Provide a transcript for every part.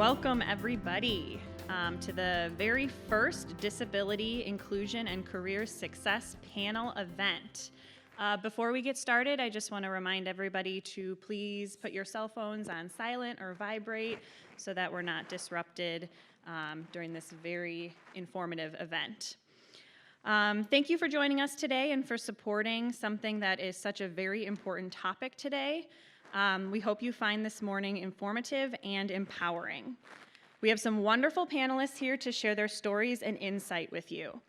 Welcome everybody to the very first Disability, Inclusion, and Career Success panel event. Before we get started, I just want to remind everybody to please put your cell phones on silent or vibrate so that we're not disrupted during this very informative event. Thank you for joining us today and for supporting something that is such a very important topic today. We hope you find this morning informative and empowering. We have some wonderful panelists here to share their stories and insight with you.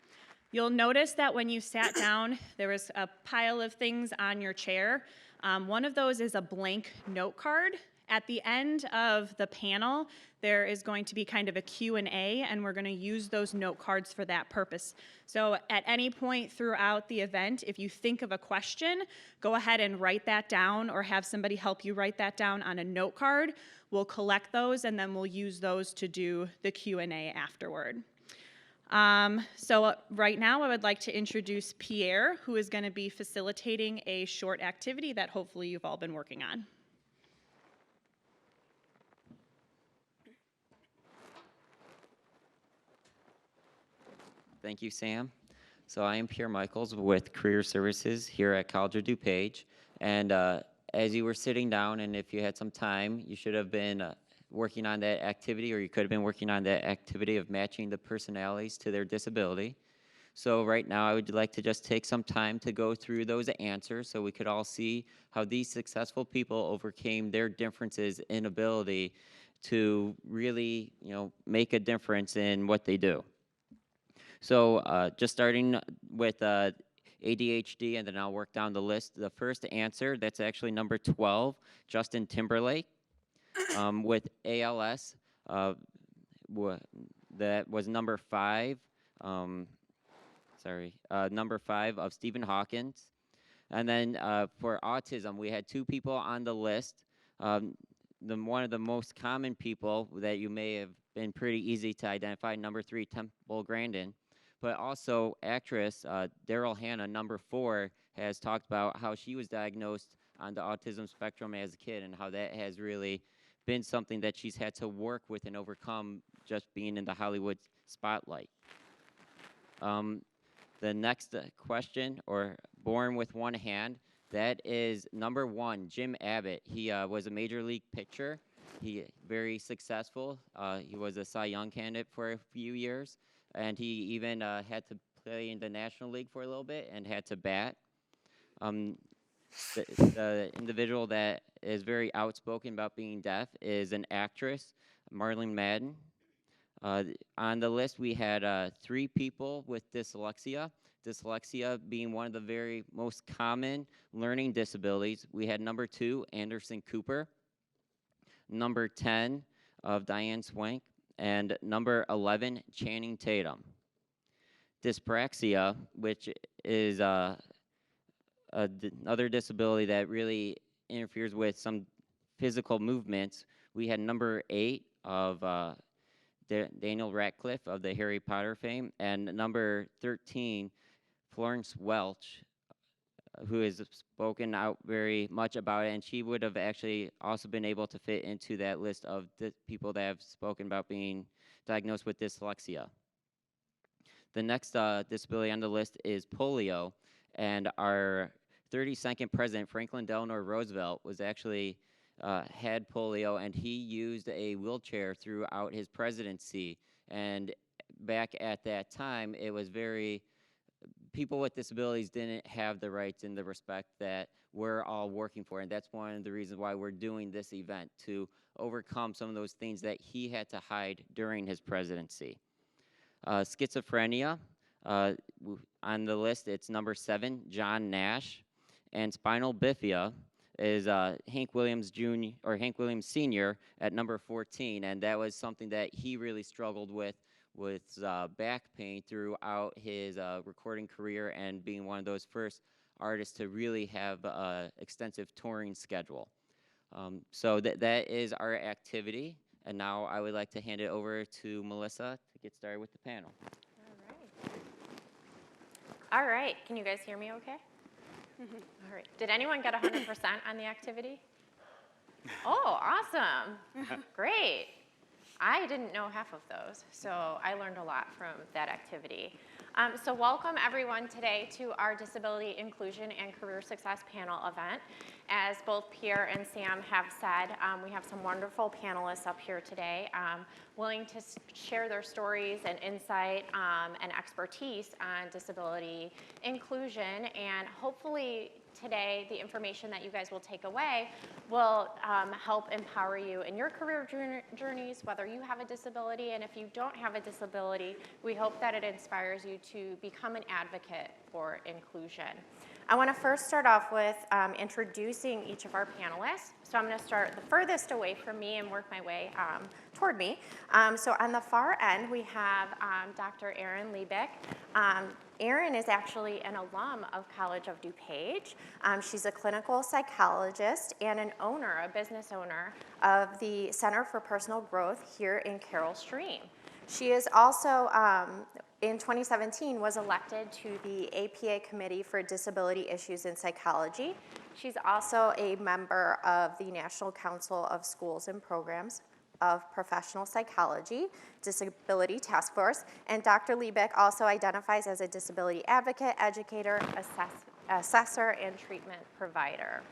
You'll notice that when you sat down, there was a pile of things on your chair. One of those is a blank note card. At the end of the panel, there is going to be kind of a Q&A, and we're going to use those note cards for that purpose. So at any point throughout the event, if you think of a question, go ahead and write that down or have somebody help you write that down on a note card. We'll collect those, and then we'll use those to do the Q&A afterward. So right now, I would like to introduce Pierre, who is going to be facilitating a short activity that hopefully you've all been working on. Thank you, Sam. So I am Pierre Michaels with Career Services here at College of DuPage. And as you were sitting down, and if you had some time, you should have been working on that activity, or you could have been working on that activity of matching the personalities to their disability. So right now, I would like to just take some time to go through those answers so we could all see how these successful people overcame their differences in ability to really, make a difference in what they do. So just starting with ADHD, and then I'll work down the list. The first answer, that's actually number 12, Justin Timberlake. With ALS, that was number 5. Number 5 of Stephen Hawkins. And then for autism, we had 2 people on the list. One of the most common people that you may have been pretty easy to identify, number 3, Temple Grandin. But also actress Daryl Hannah, number 4, has talked about how she was diagnosed on the autism spectrum as a kid and how that has really been something that she's had to work with and overcome just being in the Hollywood spotlight. The next question, or born with one hand, that is number 1, Jim Abbott. He was a major league pitcher. He very successful. He was a Cy Young candidate for a few years. And he even had to play in the National League for a little bit and had to bat. The individual that is very outspoken about being deaf is an actress, Marlene Madden. On the list, we had 3 people with dyslexia. Dyslexia being one of the very most common learning disabilities. We had number 2, Anderson Cooper. Number 10 of Diane Swank. And number 11, Channing Tatum. Dyspraxia, which is another disability that really interferes with some physical movements. We had number 8 of Daniel Radcliffe of the Harry Potter fame, and number 13, Florence Welch, who has spoken out very much about it, and she would have actually also been able to fit into that list of the people that have spoken about being diagnosed with dyslexia. The next disability on the list is polio, and our 32nd president, Franklin Delano Roosevelt, was actually had polio, and he used a wheelchair throughout his presidency. And back at that time, it was people with disabilities didn't have the rights and the respect that we're all working for, and that's one of the reasons why we're doing this event, to overcome some of those things that he had to hide during his presidency. Schizophrenia, on the list, it's number 7, John Nash, and spinal bifida is Hank Williams Jr. or Hank Williams Sr. at number 14, and that was something that he really struggled with back pain throughout his recording career, and being one of those first artists to really have an extensive touring schedule. So that is our activity, and now I would like to hand it over to Melissa to get started with the panel. All right. Can you guys hear me okay? All right. Did anyone get 100% on the activity? Oh, awesome. Great. I didn't know half of those, so I learned a lot from that activity. So welcome everyone today to our Disability Inclusion and Career Success Panel event. As both Pierre and Sam have said, we have some wonderful panelists up here today willing to share their stories and insight and expertise on disability inclusion, and hopefully today the information that you guys will take away will help empower you in your career journeys, whether you have a disability, and if you don't have a disability, we hope that it inspires you to become an advocate for inclusion. I want to first start off with introducing each of our panelists. So I'm going to start the furthest away from me and work my way toward me. So on the far end, we have Dr. Erin Liebeck. Erin is actually an alum of College of DuPage. She's a clinical psychologist and an owner, a business owner, of the Center for Personal Growth here in Carroll Stream. She is also, in 2017, was elected to the APA Committee for Disability Issues in Psychology. She's also a member of the National Council of Schools and Programs of Professional Psychology, Disability Task Force, and Dr. Liebeck also identifies as a disability advocate, educator, assessor, and treatment provider.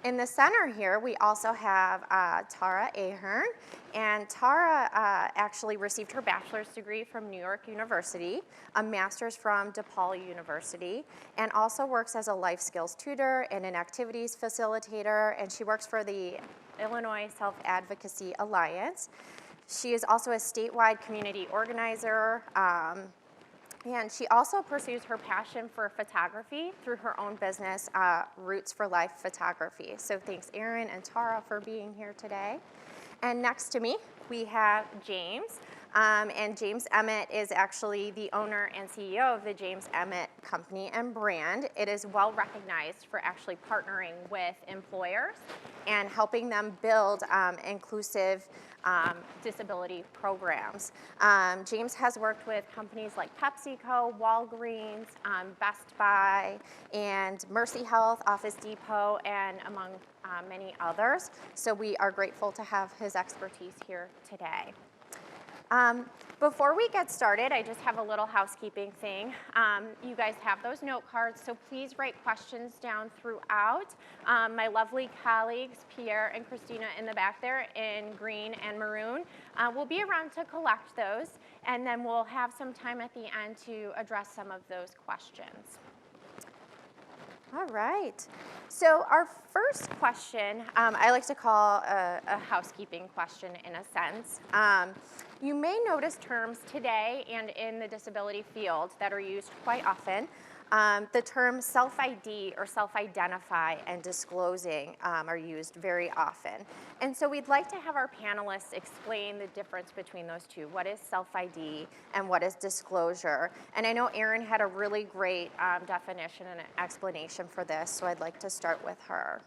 In the center here, we also have Tara Ahern, and Tara actually received her bachelor's degree from New York University, a master's from DePaul University, and also works as a life skills tutor and an activities facilitator, and she works for the Illinois Self-Advocacy Alliance. She is also a statewide community organizer, and she also pursues her passion for photography through her own business, Roots for Life Photography. So thanks, Erin and Tara, for being here today. And next to me, we have James. And James Emmett is actually the owner and CEO of the James Emmett Company and brand. It is well recognized for actually partnering with employers and helping them build inclusive disability programs. James has worked with companies like PepsiCo, Walgreens, Best Buy, and Mercy Health, Office Depot, and among many others. So we are grateful to have his expertise here today. Before we get started, I just have a little housekeeping thing. You guys have those note cards, so please write questions down throughout. My lovely colleagues, Pierre and Christina in the back there in green and maroon, will be around to collect those, and then we'll have some time at the end to address some of those questions. All right. So our first question, I like to call a housekeeping question in a sense. You may notice terms today and in the disability field that are used quite often. The term self-ID or self-identify and disclosing are used very often. And so we'd like to have our panelists explain the difference between those two. What is self-ID and what is disclosure? And I know Erin had a really great definition and explanation for this, so I'd like to start with her.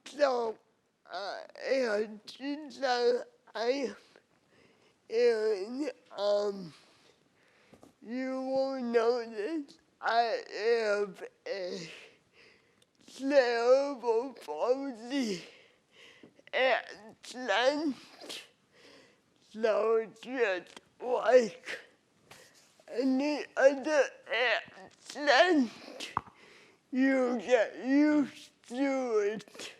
So, Erin, you will notice I have a cerebral palsy accent, so just like any other accent, you get used to it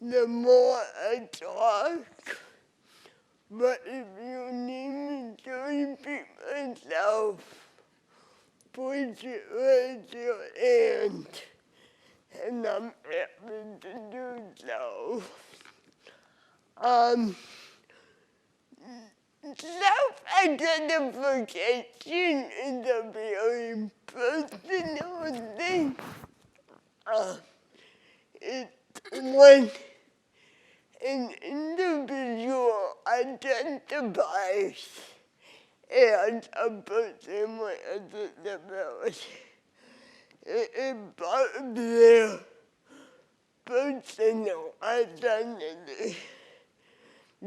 the more I talk. But if you need me to repeat myself, please raise your hand, and I'm happy to do so. Self-identification is a very personal thing. It's when an individual identifies as a person with a disability. It is part of their personal identity.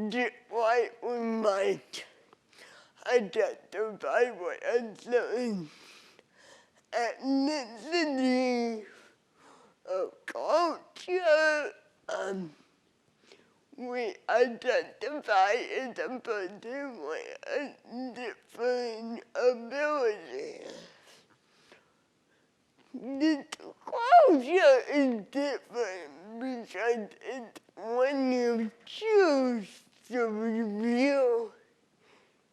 Just like we might identify with a certain ethnicity or culture we identify as a person with different abilities. Disclosure is different because it's when you choose to reveal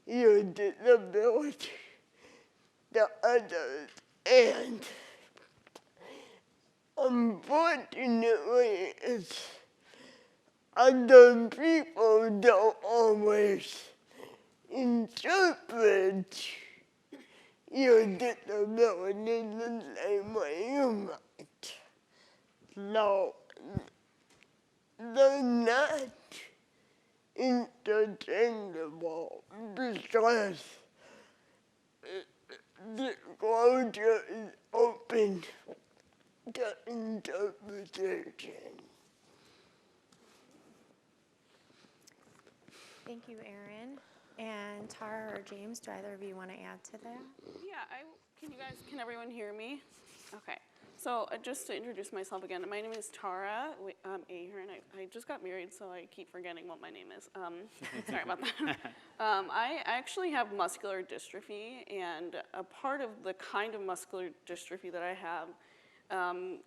your disability to others, and unfortunately, other people don't always interpret your disability the same way you might. So, they're not interchangeable because disclosure is open to interpretation. Thank you, Erin. And Tara or James, do either of you want to add to that? Yeah, can everyone hear me? Okay. So just to introduce myself again, my name is Tara Ahern. I just got married, so I keep forgetting what my name is. Sorry about that. I actually have muscular dystrophy, and a part of the kind of muscular dystrophy that I have,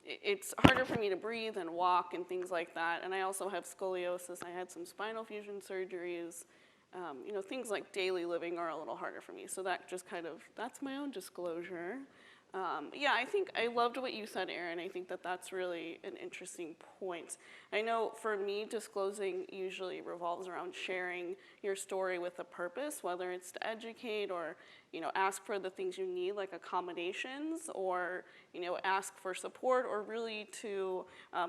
it's harder for me to breathe and walk and things like that. And I also have scoliosis. I had some spinal fusion surgeries. Things like daily living are a little harder for me. So that's my own disclosure. Yeah, I think I loved what you said, Erin. I think that's really an interesting point. I know for me, disclosing usually revolves around sharing your story with a purpose, whether it's to educate or, ask for the things you need, like accommodations, or, ask for support, or really to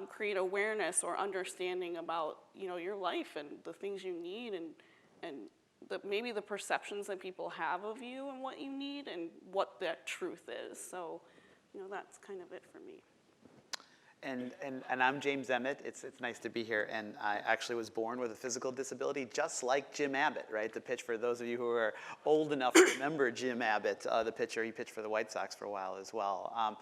create awareness or understanding about, your life and the things you need, and maybe the perceptions that people have of you and what you need and what that truth is. So, that's kind of it for me. And I'm James Emmett. It's nice to be here. And I actually was born with a physical disability, just like Jim Abbott, right? The pitch, for those of you who are old enough to remember Jim Abbott, the pitcher, he pitched for the White Sox for a while as well.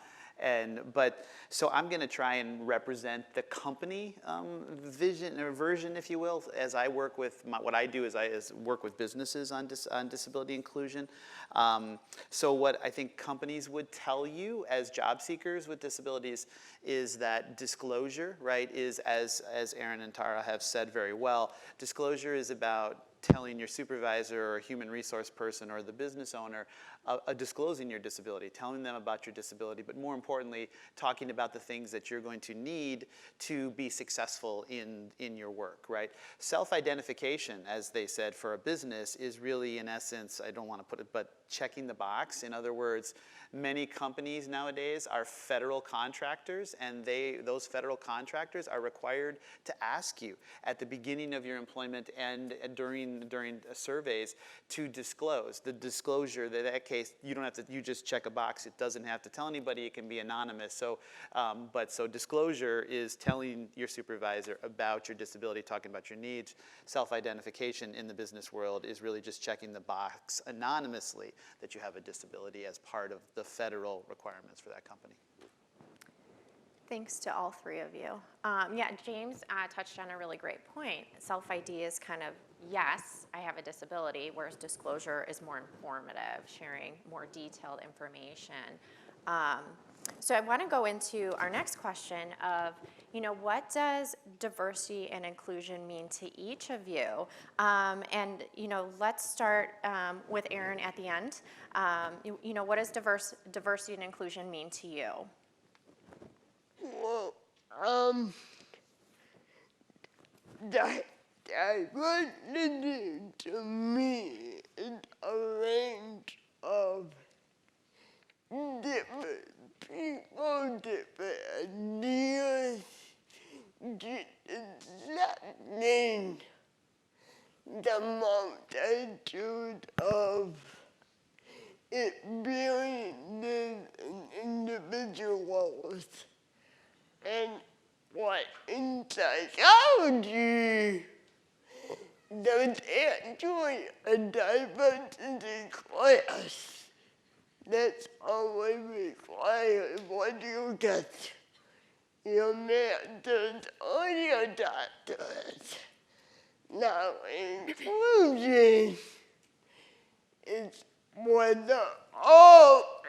So I'm going to try and represent the company vision or version, if you will, as I work with what I do is work with businesses on disability inclusion. So what I think companies would tell you as job seekers with disabilities is that disclosure, right, is as Erin and Tara have said very well, disclosure is about telling your supervisor or human resource person or the business owner disclosing your disability, telling them about your disability, but more importantly, talking about the things that you're going to need to be successful in your work, right? Self-identification, as they said, for a business is really, in essence, I don't want to put it, but checking the box. In other words, many companies nowadays are federal contractors, and those federal contractors are required to ask you at the beginning of your employment and during surveys to disclose. The disclosure, that case, you don't have to, you just check a box. It doesn't have to tell anybody. It can be anonymous. So disclosure is telling your supervisor about your disability, talking about your needs. Self-identification in the business world is really just checking the box anonymously that you have a disability as part of the federal requirements for that company. Thanks to all three of you. Yeah, James touched on a really great point. Self-ID is kind of, yes, I have a disability, whereas disclosure is more informative, sharing more detailed information. So I want to go into our next question of, what does diversity and inclusion mean to each of you? And, let's start with Erin at the end. What does diversity and inclusion mean to you? Well, diversity to me is a range of different people, different ideas, accepting the multitude of experiences and individuals. And what in psychology, there's actually a diversity class that's always required. What do you get your mentors or your doctors. Now, inclusion is one of all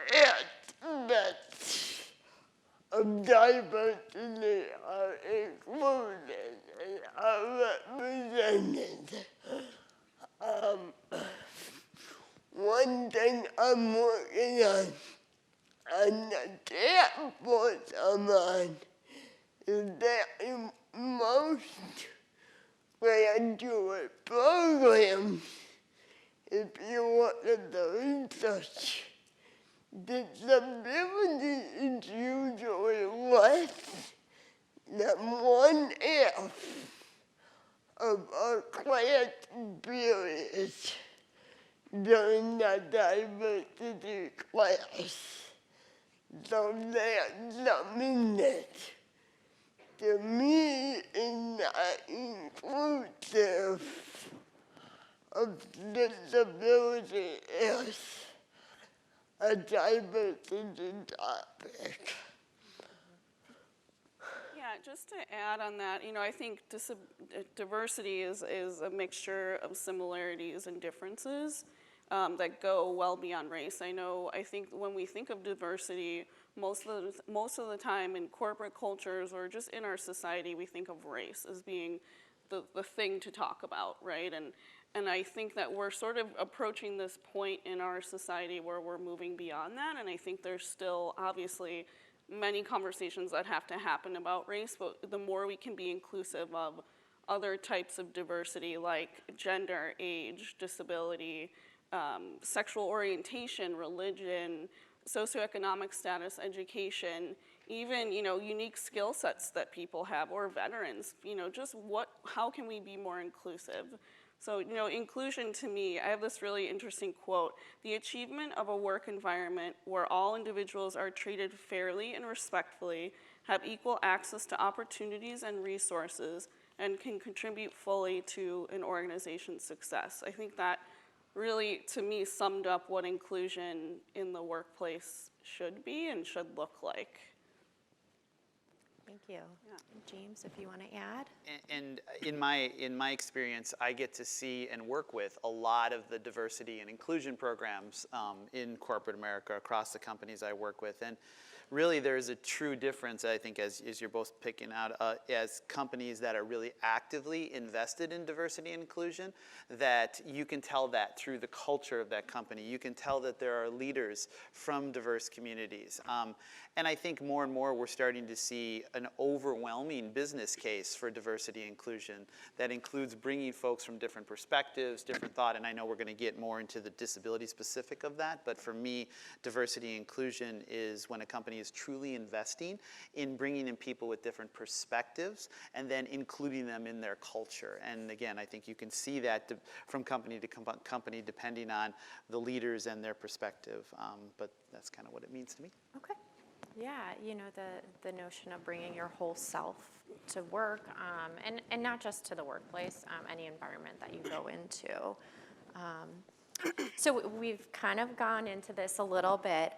aspects of diversity are included and are represented. One thing I'm working on the task force I'm on, is that in most graduate programs, if you look at the research, disability is usually less than 1/8 of our class periods during the diversity class. So that's something that to me is not inclusive of disability as a diversity topic. Yeah, just to add on that, I think diversity is a mixture of similarities and differences that go well beyond race. I think when we think of diversity, most of the time in corporate cultures or just in our society, we think of race as being the thing to talk about, right? And I think that we're sort of approaching this point in our society where we're moving beyond that, and I think there's still obviously many conversations that have to happen about race, but the more we can be inclusive of other types of diversity like gender, age, disability, sexual orientation, religion, socioeconomic status, education, even unique skill sets that people have, or veterans, just how can we be more inclusive? So, inclusion to me, I have this really interesting quote: "The achievement of a work environment where all individuals are treated fairly and respectfully, have equal access to opportunities and resources, and can contribute fully to an organization's success." I think that really, to me, summed up what inclusion in the workplace should be and should look like. Thank you. Yeah. James, if you want to add? And in my experience, I get to see and work with a lot of the diversity and inclusion programs in corporate America across the companies I work with. And really, there's a true difference, I think, as you're both picking out, as companies that are really actively invested in diversity and inclusion, that you can tell that through the culture of that company. You can tell that there are leaders from diverse communities. And I think more and more we're starting to see an overwhelming business case for diversity and inclusion that includes bringing folks from different perspectives, different thought, and I know we're going to get more into the disability specific of that, but for me, diversity and inclusion is when a company is truly investing in bringing in people with different perspectives and then including them in their culture. And again, I think you can see that from company to company depending on the leaders and their perspective, but that's kind of what it means to me. Okay. Yeah, the notion of bringing your whole self to work, and not just to the workplace, any environment that you go into. So we've kind of gone into this a little bit,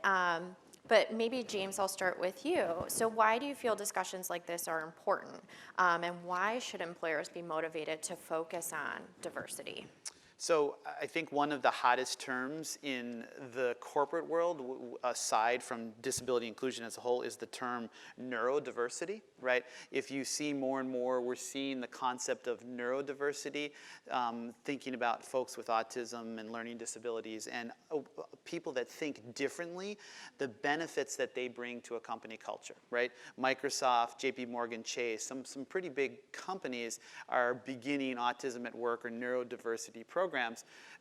but maybe James, I'll start with you. So why do you feel discussions like this are important, and why should employers be motivated to focus on diversity? So I think one of the hottest terms in the corporate world, aside from disability inclusion as a whole, is the term neurodiversity, right? If you see more and more, we're seeing the concept of neurodiversity, thinking about folks with autism and learning disabilities and people that think differently, the benefits that they bring to a company culture, right? Microsoft, JP Morgan Chase, some pretty big companies are beginning autism at work or neurodiversity programs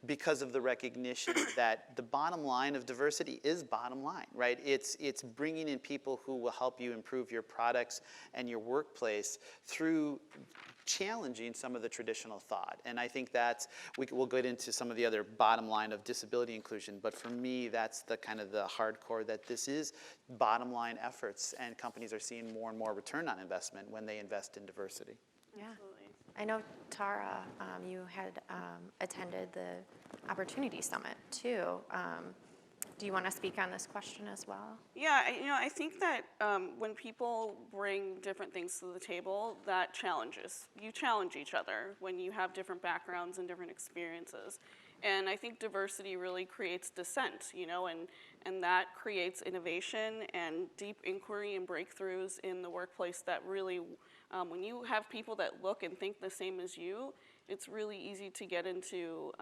because of the recognition that the bottom line of diversity is bottom line, right? It's bringing in people who will help you improve your products and your workplace through challenging some of the traditional thought. And I think we'll get into some of the other bottom line of disability inclusion, but for me, that's the kind of the hardcore, that this is bottom line efforts, and companies are seeing more and more return on investment when they invest in diversity. Yeah. I know, Tara, you had attended the Opportunity Summit too. do you want to speak on this question as well? Yeah, I think that when people bring different things to the table, that challenges. You challenge each other when you have different backgrounds and different experiences. And I think diversity really creates dissent, and that creates innovation and deep inquiry and breakthroughs in the workplace that really, when you have people that look and think the same as you, it's really easy to get into,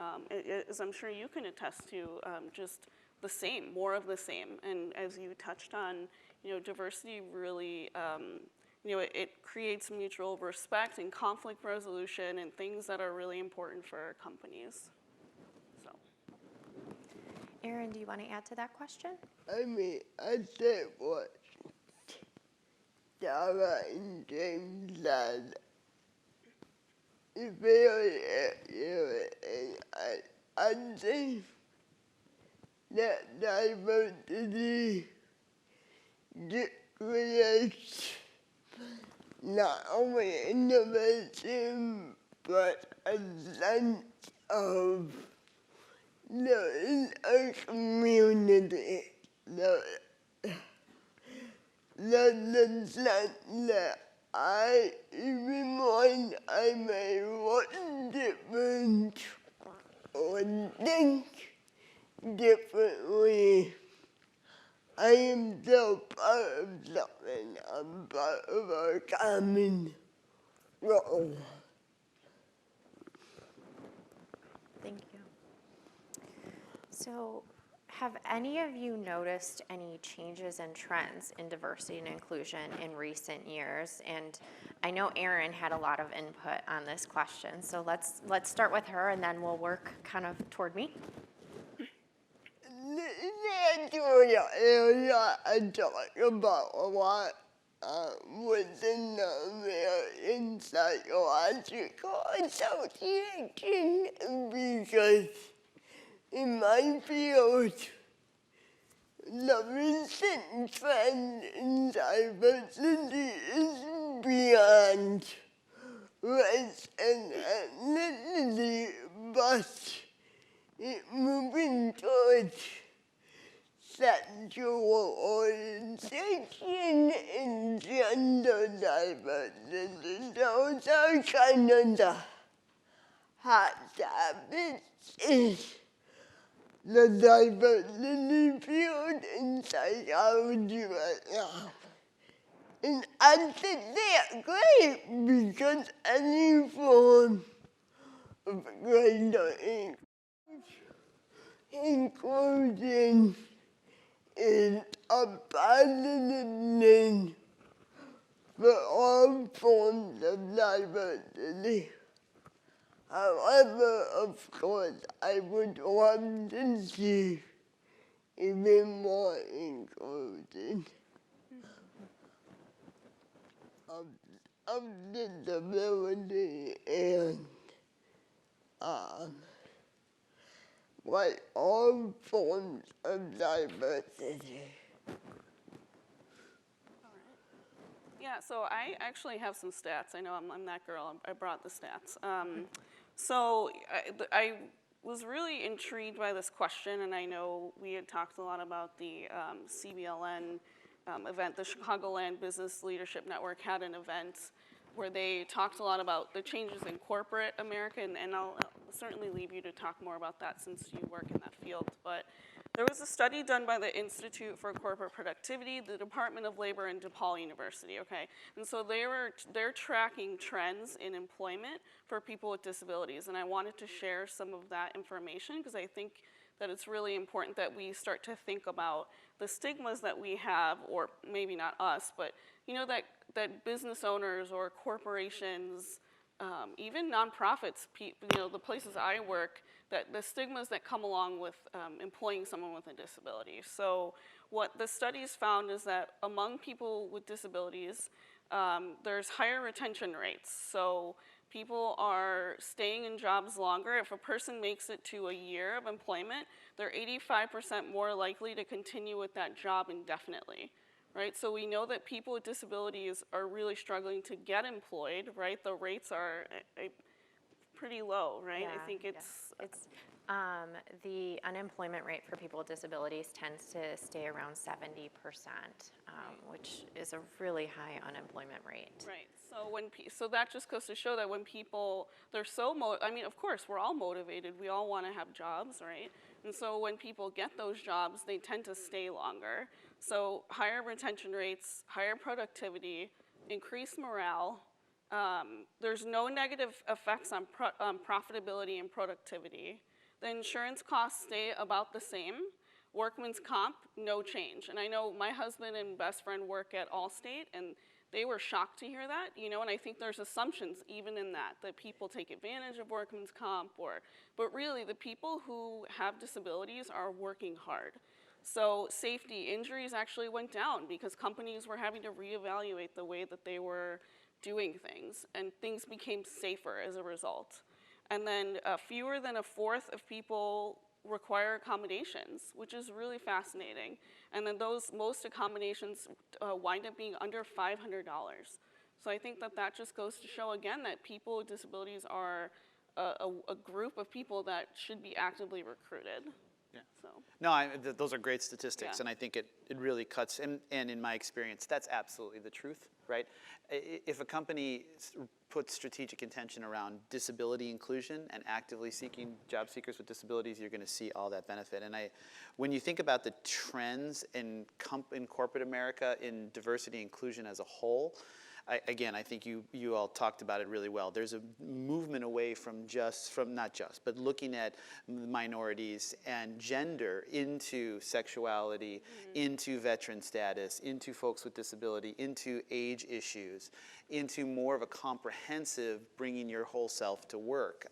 as I'm sure you can attest to, just the same, more of the same. And as you touched on, diversity really, it creates mutual respect and conflict resolution and things that are really important for companies. So, Aaron, do you want to add to that question? I mean, I said what Sarah and James said. It's very accurate, and I think that diversity creates not only innovation, but a sense of there is a community. There's a sense that even when I may want different or think differently, I am still part of something. I'm part of a common goal. Thank you. So, have any of you noticed any changes and trends in diversity and inclusion in recent years? And I know Erin had a lot of input on this question, so let's start with her, and then we'll work kind of toward me. That's the area I talk about a lot within the American Psychological Association, because in my field, the recent trend in diversity is beyond race and ethnicity, but it's moving towards sexual orientation and gender diversity. Those are kind of the hot topics in the diversity field in psychology right now. And I think they're great because any form of greater inclusion is a positive thing for all forms of diversity. However, of course, I would love to see even more inclusion of disability and like all forms of diversity. yeah, so I actually have some stats. I know I'm that girl. I brought the stats. So I was really intrigued by this question, and I know we had talked a lot about the CBLN event. The Chicagoland Business Leadership Network had an event where they talked a lot about the changes in corporate America, and I'll certainly leave you to talk more about that since you work in that field. But there was a study done by the Institute for Corporate Productivity, the Department of Labor, and DePaul University, okay? And so they're tracking trends in employment for people with disabilities, and I wanted to share some of that information because I think that it's really important that we start to think about the stigmas that we have, or maybe not us, but that business owners or corporations, even nonprofits, the places I work, that the stigmas that come along with employing someone with a disability. So what the studies found is that among people with disabilities, there's higher retention rates. So people are staying in jobs longer. If a person makes it to a year of employment, they're 85% more likely to continue with that job indefinitely. Right, so we know that people with disabilities are really struggling to get employed, right? The rates are pretty low, right? Yeah, I think it's The unemployment rate for people with disabilities tends to stay around 70%, which is a really high unemployment rate. Right. So so that just goes to show that when people, they're so I mean, of course, we're all motivated. We all want to have jobs, right? And so when people get those jobs, they tend to stay longer. So higher retention rates, higher productivity, increased morale. There's no negative effects on profitability and productivity. The insurance costs stay about the same. Workman's comp, no change. And I know my husband and best friend work at Allstate, and they were shocked to hear that, and I think there's assumptions even in that people take advantage of workman's comp, but really the people who have disabilities are working hard. So safety injuries actually went down because companies were having to reevaluate the way that they were doing things, and things became safer as a result. And then fewer than a fourth of people require accommodations, which is really fascinating. And then most accommodations wind up being under $500. So I think that just goes to show again that people with disabilities are a group of people that should be actively recruited. Yeah. So. No, those are great statistics, Yeah. and I think it really cuts, and in my experience, that's absolutely the truth, right? If a company puts strategic intention around disability inclusion and actively seeking job seekers with disabilities, you're going to see all that benefit. And when you think about the trends in corporate America in diversity inclusion as a whole, I think you all talked about it really well. There's a movement away from but looking at minorities and gender into sexuality, into veteran status, into folks with disability, into age issues, into more of a comprehensive bringing your whole self to work.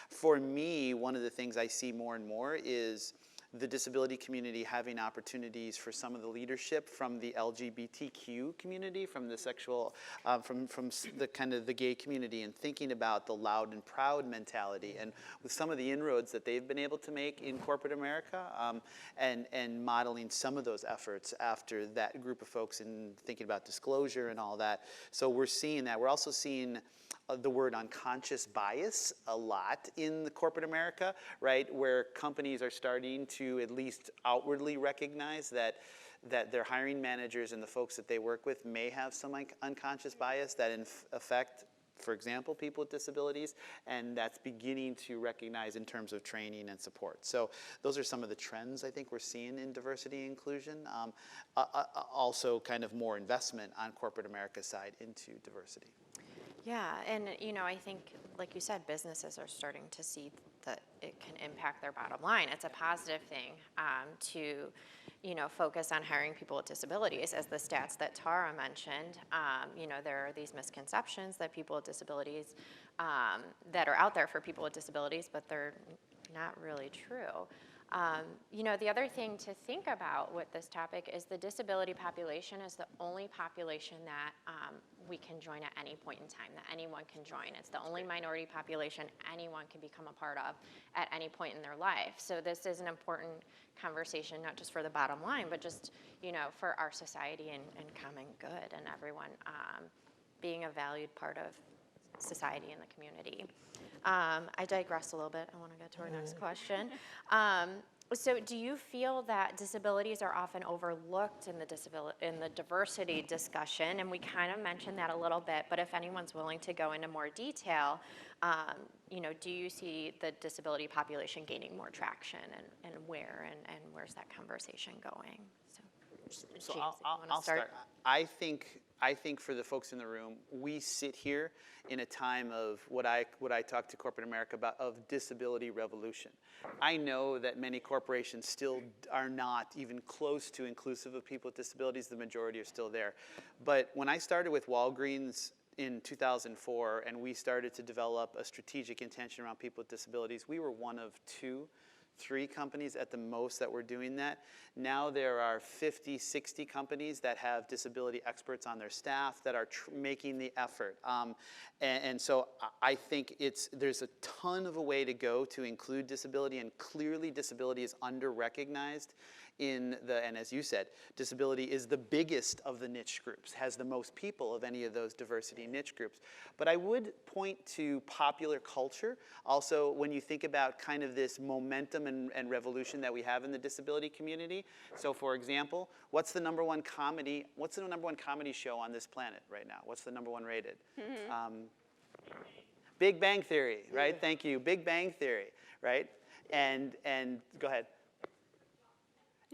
For me, one of the things I see more and more is the disability community having opportunities for some of the leadership from the LGBTQ community, from the sexual, from the kind of the gay community, and thinking about the loud and proud mentality, and with some of the inroads that they've been able to make in corporate America, and modeling some of those efforts after that group of folks, and thinking about disclosure and all that. So we're seeing that. We're also seeing the word unconscious bias a lot in the corporate America, right? Where companies are starting to at least outwardly recognize that their hiring managers and the folks that they work with may have some unconscious bias that affect, for example, people with disabilities, and that's beginning to recognize in terms of training and support. So those are some of the trends I think we're seeing in diversity and inclusion. Also kind of more investment on corporate America's side into diversity. Yeah, and I think, like you said, businesses are starting to see that it can impact their bottom line. It's a positive thing to, focus on hiring people with disabilities. As the stats that Tara mentioned, there are these misconceptions that people with disabilities, that are out there for people with disabilities, but they're not really true. The other thing to think about with this topic is the disability population is the only population that we can join at any point in time, that anyone can join. It's the only minority population anyone can become a part of at any point in their life. So this is an important conversation, not just for the bottom line, but just, for our society and common good, and everyone being a valued part of society and the community. I digress a little bit. I want to get to our next question. So do you feel that disabilities are often overlooked in the diversity discussion? And we kind of mentioned that a little bit, but if anyone's willing to go into more detail, do you see the disability population gaining more traction, and where, and where's that conversation going? So James, I'll start. I think for the folks in the room, we sit here in a time of what I talk to corporate America about, of disability revolution. I know that many corporations still are not even close to inclusive of people with disabilities. The majority are still there. But when I started with Walgreens in 2004, and we started to develop a strategic intention around people with disabilities, we were one of two 3 companies at the most that were doing that. Now there are 50, 60 companies that have disability experts on their staff that are making the effort. And so I think there's a ton of a way to go to include disability, and clearly disability is under-recognized and as you said, disability is the biggest of the niche groups, has the most people of any of those diversity niche groups. But I would point to popular culture. Also, when you think about kind of this momentum and revolution that we have in the disability community. So for example, what's the number one comedy show on this planet right now? What's the number 1 rated? Big Bang Theory, right? Yeah. Thank you, Big Bang Theory, right? And go ahead.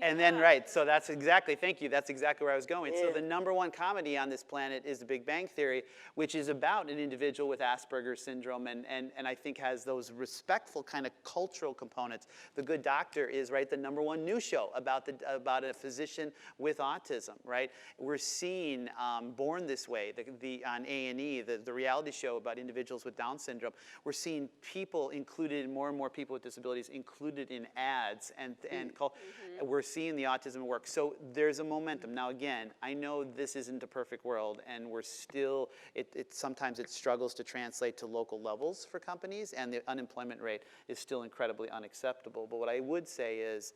And then, right, so that's exactly, thank you, that's exactly where I was going. So the number 1 comedy on this planet is The Big Bang Theory, which is about an individual with Asperger's syndrome and I think has those respectful kind of cultural components. The Good Doctor is, right, the number 1 news show about a physician with autism, right? We're seeing Born This Way, on A&E, the reality show about individuals with Down syndrome. We're seeing people included, more and more people with disabilities included in ads, and we're seeing the autism work. So there's a momentum. Now again, I know this isn't a perfect world, and we're still, sometimes it struggles to translate to local levels for companies, and the unemployment rate is still incredibly unacceptable. But what I would say is,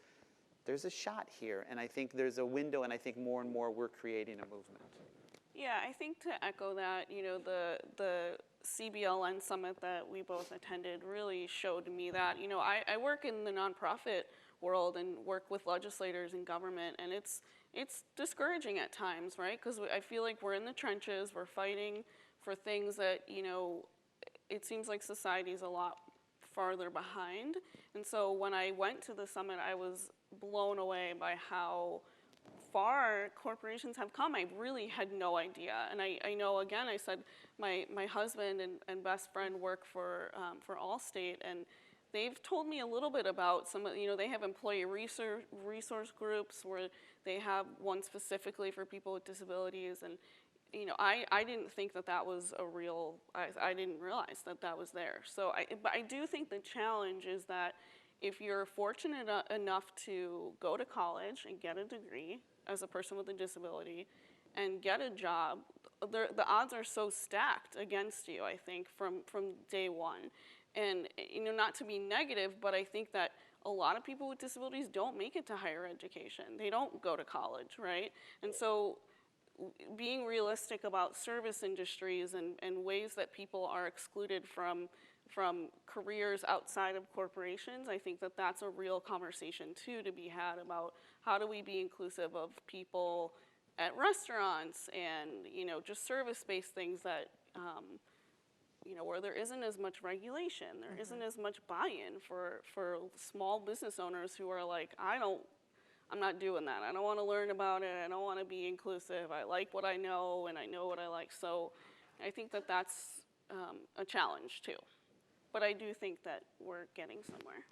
there's a shot here, and I think there's a window, and I think more and more we're creating a movement. Yeah, I think to echo that, you know, the CBLN summit that we both attended really showed me that, you know, I work in the nonprofit world and work with legislators and government, and it's discouraging at times, right? Because I feel like we're in the trenches, we're fighting for things that, you know, it seems like society's a lot farther behind. And so when I went to the summit, I was blown away by how far corporations have come. I really had no idea. And I know, again, I said my husband and best friend work for Allstate, and they've told me a little bit about some, you know, they have employee resource groups where they have one specifically for people with disabilities. And, you know, I didn't think that was a real, I didn't realize that was there. So but I do think the challenge is that if you're fortunate enough to go to college and get a degree as a person with a disability and get a job, the odds are so stacked against you, I think, from day one. And, you know, not to be negative, but I think that a lot of people with disabilities don't make it to higher education. They don't go to college, right? And so being realistic about service industries and ways that people are excluded from careers outside of corporations, I think that's a real conversation too to be had about how do we be inclusive of people at restaurants and, you know, just service-based things that, you know, where there isn't as much regulation, there isn't as much buy-in for small business owners who are like, I'm not doing that. I don't want to learn about it. I don't want to be inclusive. I like what I know, and I know what I like. So I think that's a challenge too. But I do think that we're getting somewhere.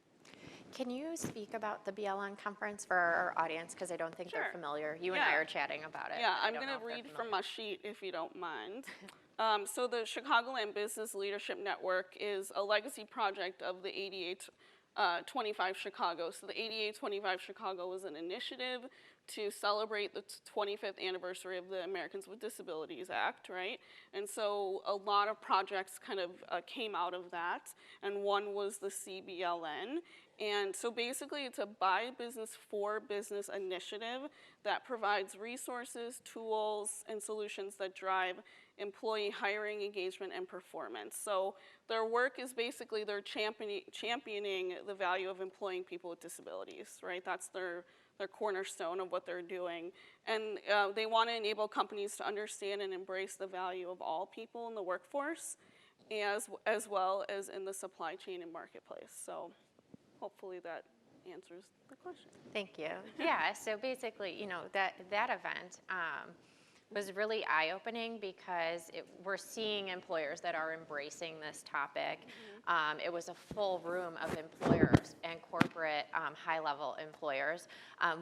Can you speak about the BLN conference for our audience? Because I don't think they're familiar. You and I are chatting about it. Yeah, I'm going to read from my sheet if you don't mind. So the Chicagoland Business Leadership Network is a legacy project of the ADA 25 Chicago. So the ADA 25 Chicago was an initiative to celebrate the 25th anniversary of the Americans with Disabilities Act, right? And so a lot of projects kind of came out of that, and one was the CBLN. And so basically it's a by business for business initiative that provides resources, tools, and solutions that drive employee hiring, engagement, and performance. So their work is basically they're championing the value of employing people with disabilities, right? That's their cornerstone of what they're doing. And they want to enable companies to understand and embrace the value of all people in the workforce, as well as in the supply chain and marketplace. So hopefully that answers the question. Thank you. Yeah, so basically, you know, that event was really eye-opening because we're seeing employers that are embracing this topic. It was a full room of employers and corporate high-level employers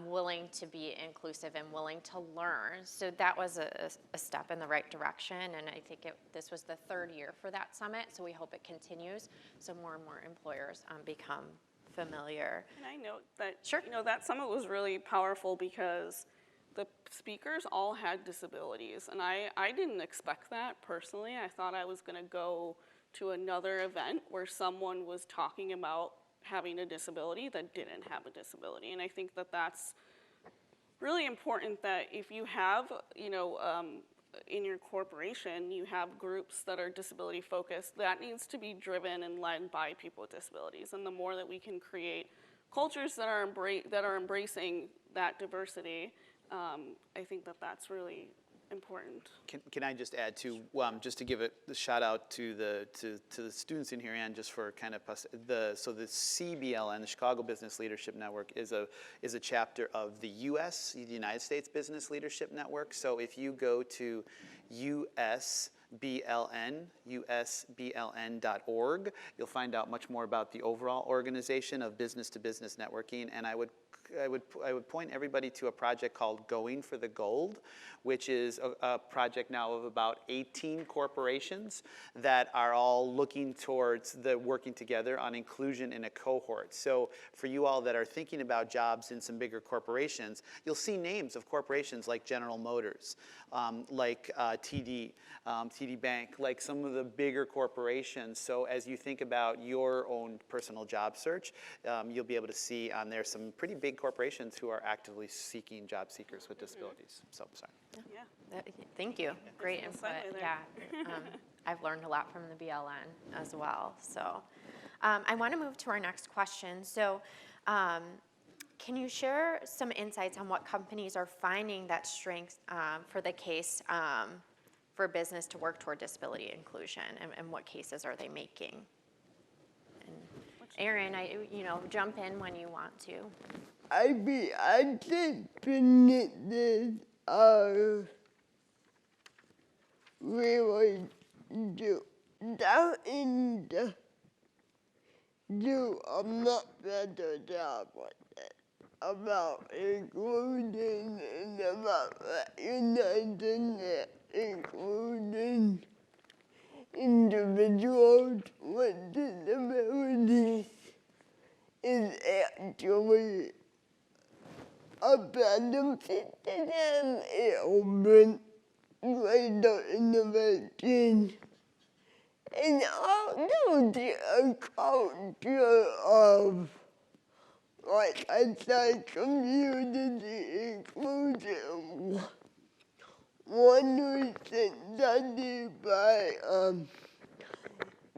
willing to be inclusive and willing to learn. So that was a step in the right direction, and I think this was the 3rd year for that summit, so we hope it continues so more and more employers become familiar. Can I note that, Sure. that summit was really powerful because the speakers all had disabilities, and I didn't expect that personally. I thought I was going to go to another event where someone was talking about having a disability that didn't have a disability, and I think that that's really important, that if you have, in your corporation, you have groups that are disability focused, that needs to be driven and led by people with disabilities. And the more that we can create cultures that are embracing that diversity, I think that that's really important. Can I just add to just to give a shout out to the students in here, and just for kind of the CBLN, the Chicago Business Leadership Network, is a chapter of the United States Business Leadership Network. So if you go to usbln.org, you'll find out much more about the overall organization of business-to-business networking. And I would point everybody to a project called Going for the Gold, which is a project now of about 18 corporations that are all looking towards working together on inclusion in a cohort. So for you all that are thinking about jobs in some bigger corporations, you'll see names of corporations like General Motors, like TD Bank, like some of the bigger corporations. So as you think about your own personal job search, you'll be able to see on there some pretty big corporations who are actively seeking job seekers with disabilities. So, sorry. Yeah. Thank you. Great Good input. segue there. Yeah. I've learned a lot from the BLN as well. So I want to move to our next question. So can you share some insights on what companies are finding that strength for the case for business to work toward disability inclusion, and what cases are they making? And Aaron, jump in when you want to. I think businesses are really starting to do a much better job with it, about including and about recognizing that including individuals with disabilities is actually a benefit to them. It will bring greater innovation and also the culture of, like I said, community inclusion. One recent study by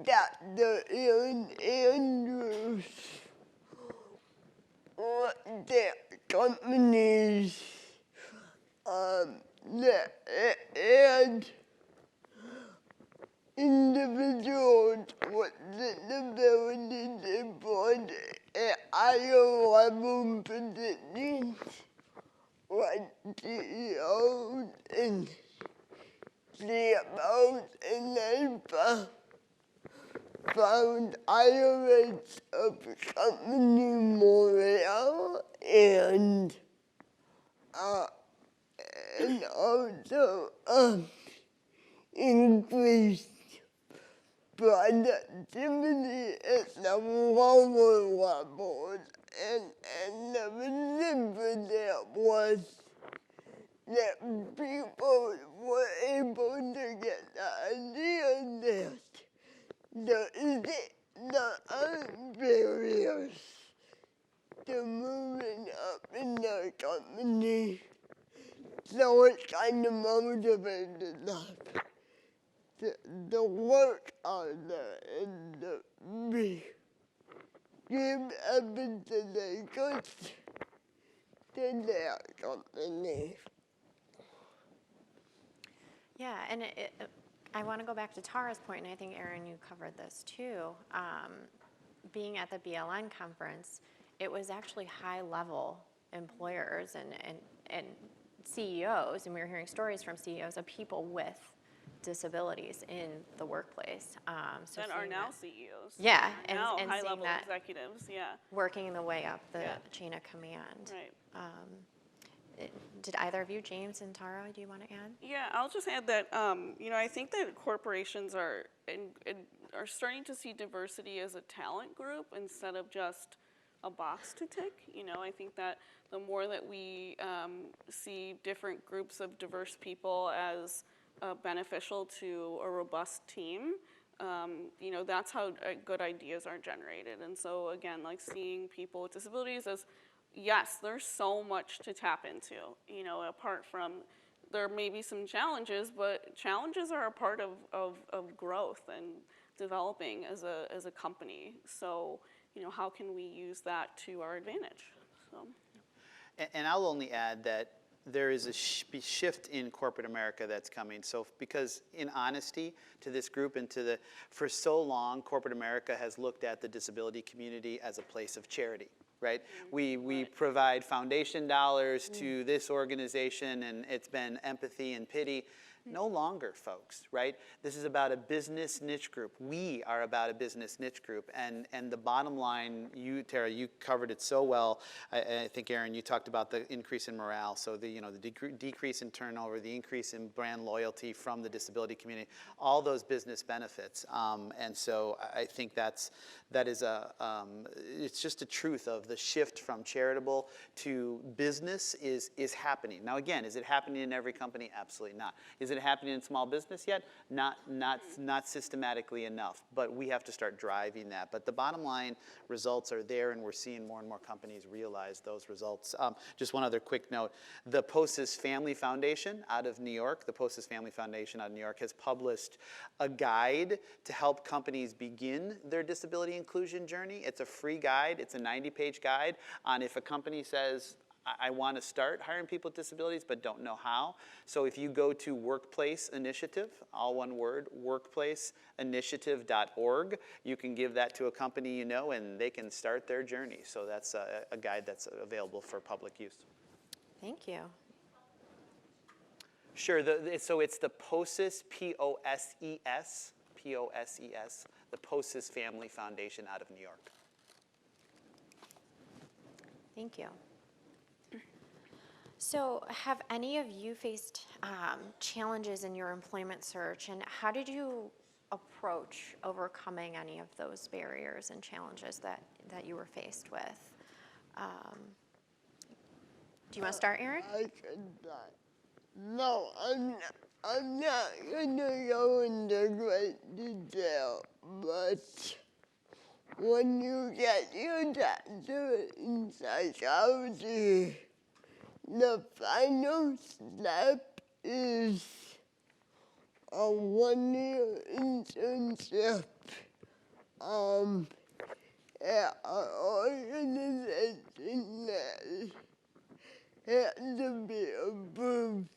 Dr. Aaron Andrews looked at companies that had individuals with disabilities employed at higher level positions, like CEOs and CFOs, and they found higher rates of company morale and also increased productivity at the lower levels, and the reason for that was that people were able to get the idea that there aren't barriers to moving up in the company, so it's kind of motivated us to work harder and to give everything they could to their company. Yeah, and I want to go back to Tara's point, and I think, Aaron, you covered this too. Being at the BLN conference, it was actually high-level employers and CEOs, and we were hearing stories from CEOs of people with disabilities in the workplace. So that are now CEOs. Yeah, and now seeing high-level that executives, yeah. working the way up the chain of command. Right. Did either of you, James and Tara, do you want to add? Yeah, I'll just add that, I think that corporations are starting to see diversity as a talent group instead of just a box to tick. You know, I think that the more that we see different groups of diverse people as beneficial to a robust team, you know, that's how good ideas are generated. And so again, like seeing people with disabilities as, yes, there's so much to tap into, you know, apart from, there may be some challenges, but challenges are a part of growth and developing as a company. So, you know, how can we use that to our advantage? So. And I'll only add that there is a shift in corporate America that's coming. So because in honesty to this group and for so long, corporate America has looked at the disability community as a place of charity, right? We provide foundation dollars to this organization, and it's been empathy and pity. No longer, folks, right? This is about a business niche group. We are about a business niche group. And the bottom line, Tara, you covered it so well. I think, Aaron, you talked about the increase in morale. So the decrease in turnover, the increase in brand loyalty from the disability community, all those business benefits. And so I think it's just a truth of the shift from charitable to business is happening. Now, again, is it happening in every company? Absolutely not. Is it happening in small business yet? Not systematically enough, but we have to start driving that. But the bottom line results are there, and we're seeing more and more companies realize those results. Just one other quick note. The Postis Family Foundation out of New York, has published a guide to help companies begin their disability inclusion journey. It's a free guide. It's a 90-page guide on if a company says, I want to start hiring people with disabilities but don't know how. So if you go to Workplace Initiative, all one word, workplaceinitiative.org, you can give that to a company you know and they can start their journey. So that's a guide that's available for public use. Thank you. Sure, so it's the Postis, P-O-S-E-S, the Postis Family Foundation out of New York. Thank you. So have any of you faced challenges in your employment search, and how did you approach overcoming any of those barriers and challenges that you were faced with? Do you want to start, Aaron? I could not. No, I'm not gonna go into great detail, but when you get your doctorate in psychology, the final step is a 1-year internship at an organization that had to be approved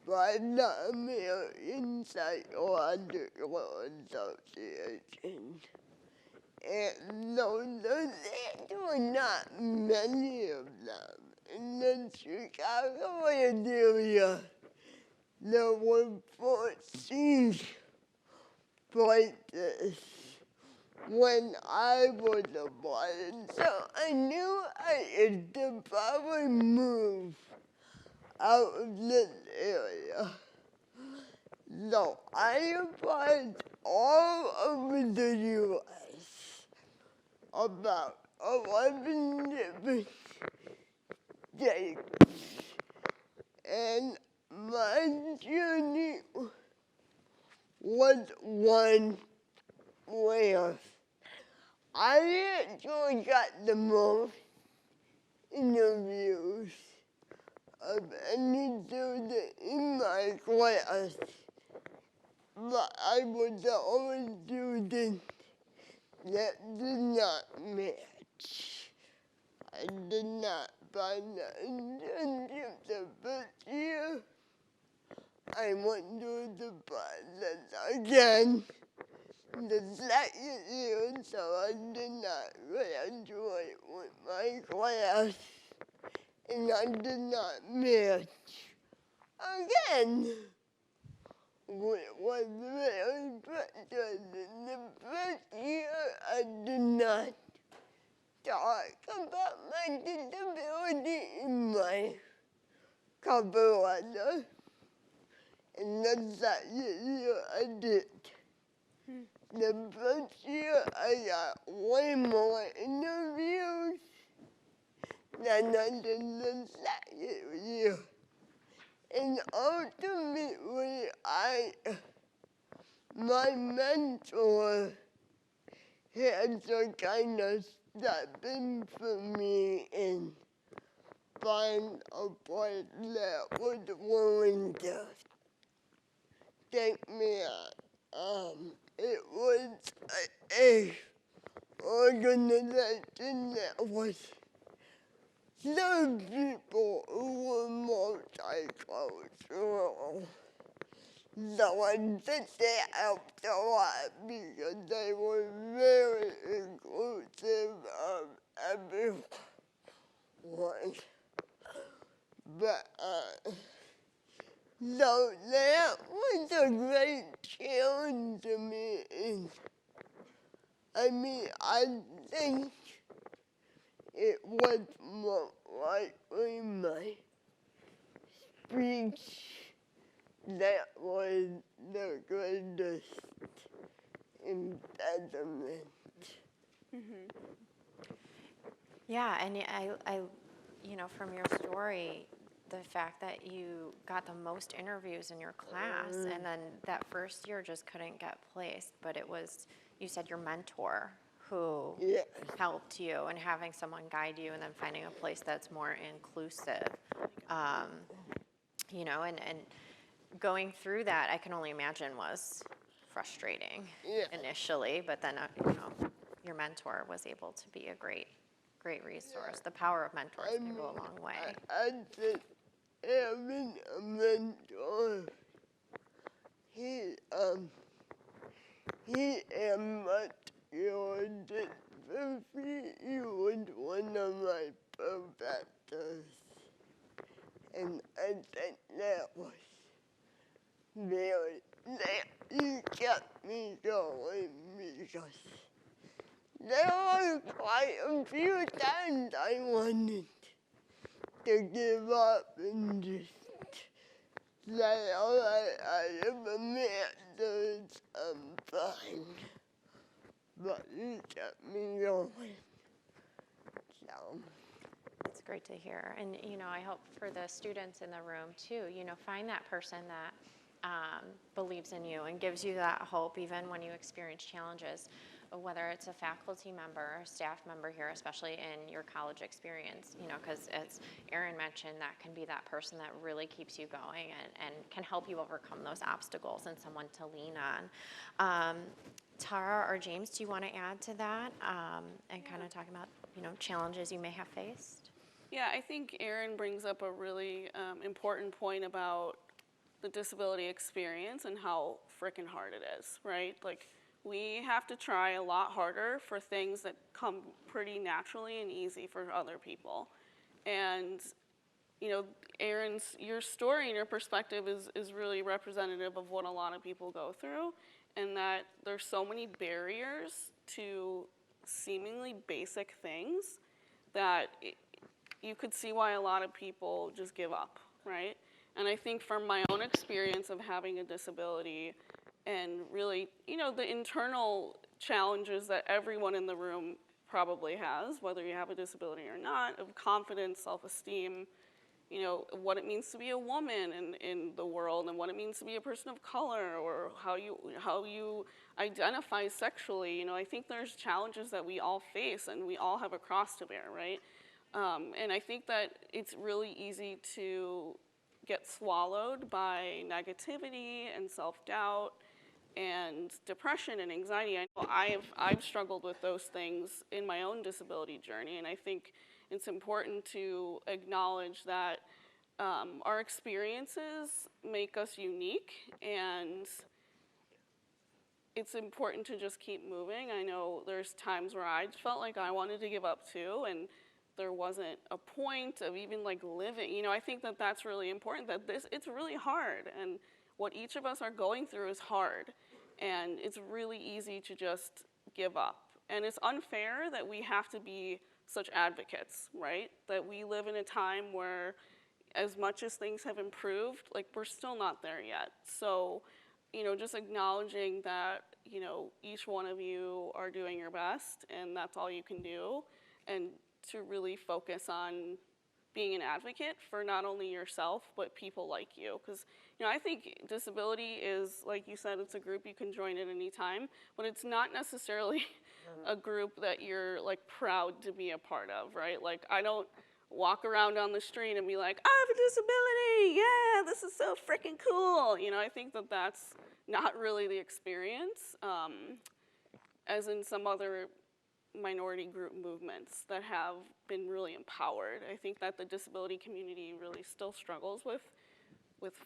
by the American Psychological Association. And though there were not many of them in the Chicago area, there were 14 places when I was applying, so I knew I had to probably move out of this area. So I applied all over the U.S. about 11 different states, and my journey was one where I actually got the most interviews of any student in my class, but I was the only student that did not match. I did not find the internship the first year. I went through the process again the second year, so I did not graduate with my class, and I did not match again. It was very frustrating. The first year I did not talk about my disability in my cover letter, and the second year I did. the first year I got way more interviews than I did the second year. And ultimately, my mentor had to kind of step in for me and find a place that was willing to take me on. It was a organization that was some people who were multicultural. So I think that helped a lot because they were very inclusive of everyone. But, so that was a great challenge to me. And, I mean, I think it was more likely my speech that was the greatest impediment. Yeah, and you know, from your story, the fact that you got the most interviews in your class, and then that first year just couldn't get placed, but it was, you said, your mentor who Yes. helped you, and having someone guide you, and then finding a place that's more inclusive. You know, and going through that, I can only imagine was frustrating Yeah. initially, but then, you know, your mentor was able to be a great resource. The power of mentors can go a long way. I think having a mentor, he and much your disability, he was one of my professors. And I think that was very, that he kept me going because there were quite a few times I wanted to give up and just say, all right, I have a master's, I'm fine. But he kept me going. So. It's great to hear. And, you know, I hope for the students in the room too, you know, find that person that believes in you and gives you that hope even when you experience challenges, whether it's a faculty member or staff member here, especially in your college experience, you know, because as Erin mentioned, that can be that person that really keeps you going and can help you overcome those obstacles and someone to lean on. Tara or James, do you want to add to that and kind of talk about, you know, challenges you may have faced? Yeah, I think Erin brings up a really important point about the disability experience and how frickin' hard it is, right? Like, we have to try a lot harder for things that come pretty naturally and easy for other people. And, you know, your story and your perspective is really representative of what a lot of people go through, and that there's so many barriers to seemingly basic things that you could see why a lot of people just give up, right? And I think from my own experience of having a disability and really, you know, the internal challenges that everyone in the room probably has, whether you have a disability or not, of confidence, self-esteem, you know, what it means to be a woman in the world, and what it means to be a person of color, or how you identify sexually. You know, I think there's challenges that we all face, and we all have a cross to bear, right? And I think that it's really easy to get swallowed by negativity and self-doubt and depression and anxiety. I know I've struggled with those things in my own disability journey, and I think it's important to acknowledge that our experiences make us unique, and it's important to just keep moving. I know there's times where I felt like I wanted to give up too, and there wasn't a point of even like living. You know, I think that that's really important, that it's really hard, and what each of us are going through is hard, and it's really easy to just give up. And it's unfair that we have to be such advocates, right? That we live in a time where as much as things have improved, like, we're still not there yet. So, you know, just acknowledging that you know, each one of you are doing your best, and that's all you can do, and to really focus on being an advocate for not only yourself, but people like you. Because, you know, I think disability is, like you said, it's a group you can join at any time, but it's not necessarily a group that you're, like, proud to be a part of, right? Like, I don't walk around on the street and be like, I have a disability, yeah, this is so freaking cool. You know, I think that that's not really the experience, as in some other minority group movements that have been really empowered. I think that the disability community really still struggles with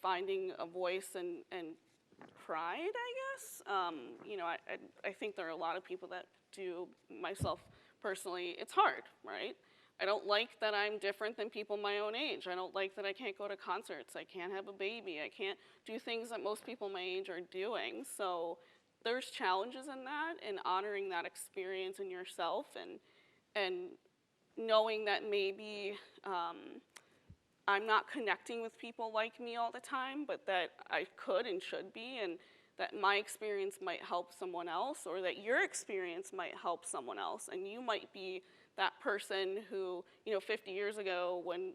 finding a voice and pride, I guess. You know, I think there are a lot of people that do, myself personally, it's hard, right? I don't like that I'm different than people my own age. I don't like that I can't go to concerts. I can't have a baby. I can't do things that most people my age are doing. So there's challenges in that, and honoring that experience in yourself, and knowing that maybe I'm not connecting with people like me all the time, but that I could and should be, and that my experience might help someone else, or that your experience might help someone else, and you might be that person who, you know, 50 years ago when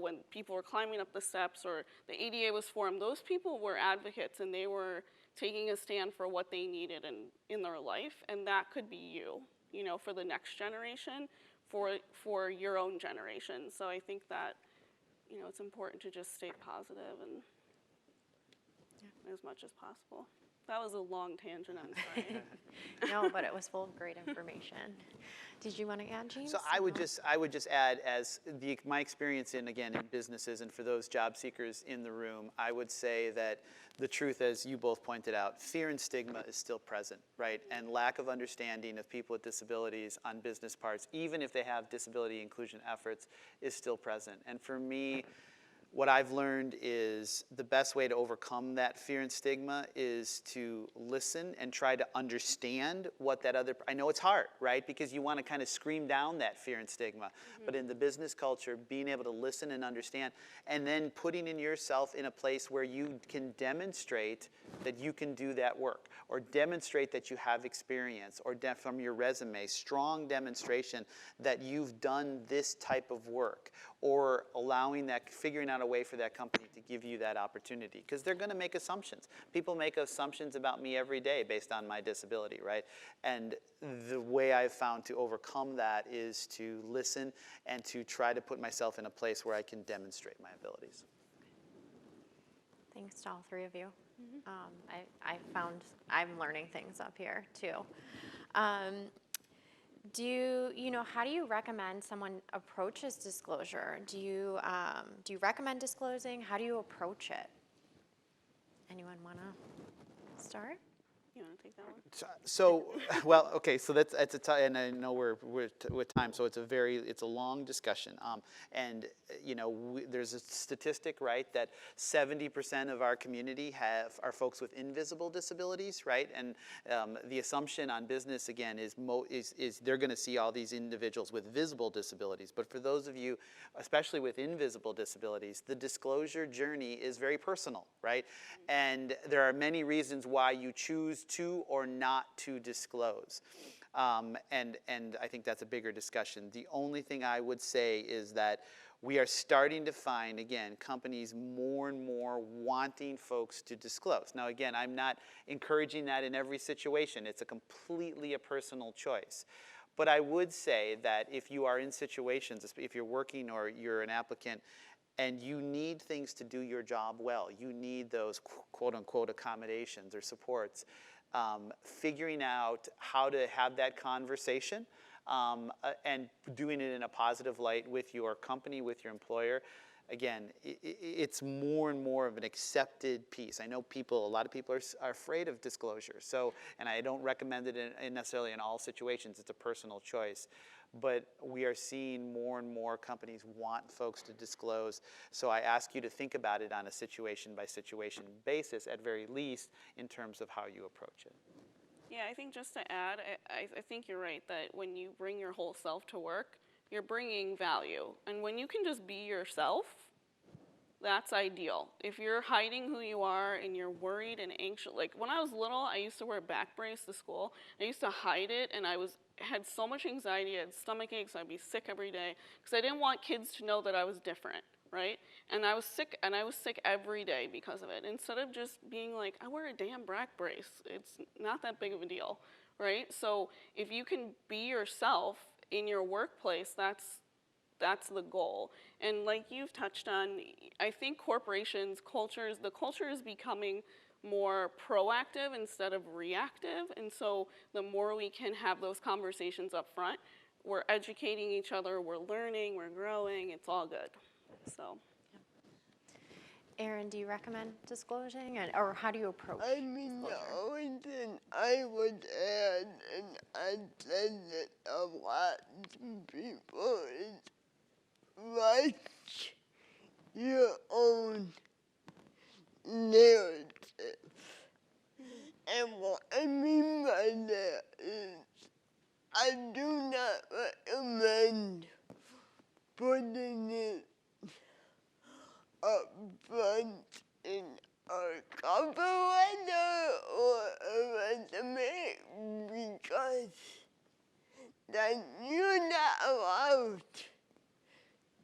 when people were climbing up the steps or the ADA was formed, those people were advocates, and they were taking a stand for what they needed in their life, and that could be you know, for the next generation, for your own generation. So I think that, you know, it's important to just stay positive and as much as possible. That was a long tangent, I'm sorry. No, but it was full of great information. Did you want to add, James? So I would just add, as my experience in businesses, and for those job seekers in the room, I would say that the truth, as you both pointed out, fear and stigma is still present, right? And lack of understanding of people with disabilities on business parts, even if they have disability inclusion efforts, is still present. And for me, what I've learned is the best way to overcome that fear and stigma is to listen and try to understand what that other, I know it's hard, right? Because you want to kind of scream down that fear and stigma. Mm-hmm. But in the business culture, being able to listen and understand, and then putting in yourself in a place where you can demonstrate that you can do that work, or demonstrate that you have experience, or from your resume, strong demonstration that you've done this type of work, or figuring out a way for that company to give you that opportunity. Because they're going to make assumptions. People make assumptions about me every day based on my disability, right? And the way I've found to overcome that is to listen and to try to put myself in a place where I can demonstrate my abilities. Thanks to all three of you. Mm-hmm. I found I'm learning things up here too. How do you recommend someone approaches disclosure? Do you recommend disclosing? How do you approach it? Anyone want to start? You want to take that one? So, well, okay. So that's and I know we're with time, so it's a long discussion. And there's a statistic, right, that 70% of our community are folks with invisible disabilities, right? And the assumption on business again is they're going to see all these individuals with visible disabilities. But for those of you, especially with invisible disabilities, the disclosure journey is very personal, right? And there are many reasons why you choose to or not to disclose. And I think that's a bigger discussion. The only thing I would say is that we are starting to find, again, companies more and more wanting folks to disclose. Now, again, I'm not encouraging that in every situation. It's completely a personal choice. But I would say that if you are in situations, if you're working or you're an applicant, and you need things to do your job well, you need those quote-unquote accommodations or supports, figuring out how to have that conversation and doing it in a positive light with your company, with your employer. Again, it's more and more of an accepted piece. I know a lot of people are afraid of disclosure, and I don't recommend it necessarily in all situations. It's a personal choice. But we are seeing more and more companies want folks to disclose. So I ask you to think about it on a situation-by-situation basis, at very least, in terms of how you approach it. Yeah, I think just to add, I think you're right that when you bring your whole self to work, you're bringing value. And when you can just be yourself, that's ideal. If you're hiding who you are and you're worried and anxious, like when I was little, I used to wear a back brace to school. I used to hide it, and I had so much anxiety. I had stomach aches. I'd be sick every day because I didn't want kids to know that I was different, right? And I was sick every day because of it. Instead of just being like, I wear a damn back brace, it's not that big of a deal, right? So if you can be yourself in your workplace, that's the goal. And like you've touched on, I think corporations, the culture is becoming more proactive instead of reactive. And so the more we can have those conversations up front, we're educating each other, we're learning, we're growing, it's all good. So. Erin, do you recommend disclosing, or how do you approach I mean, the disclosure? only thing I would add, and I said it a lot to people, is write your own narrative. And what I mean by that is I do not recommend putting it up front in our cover letter or a resume because then you're not allowed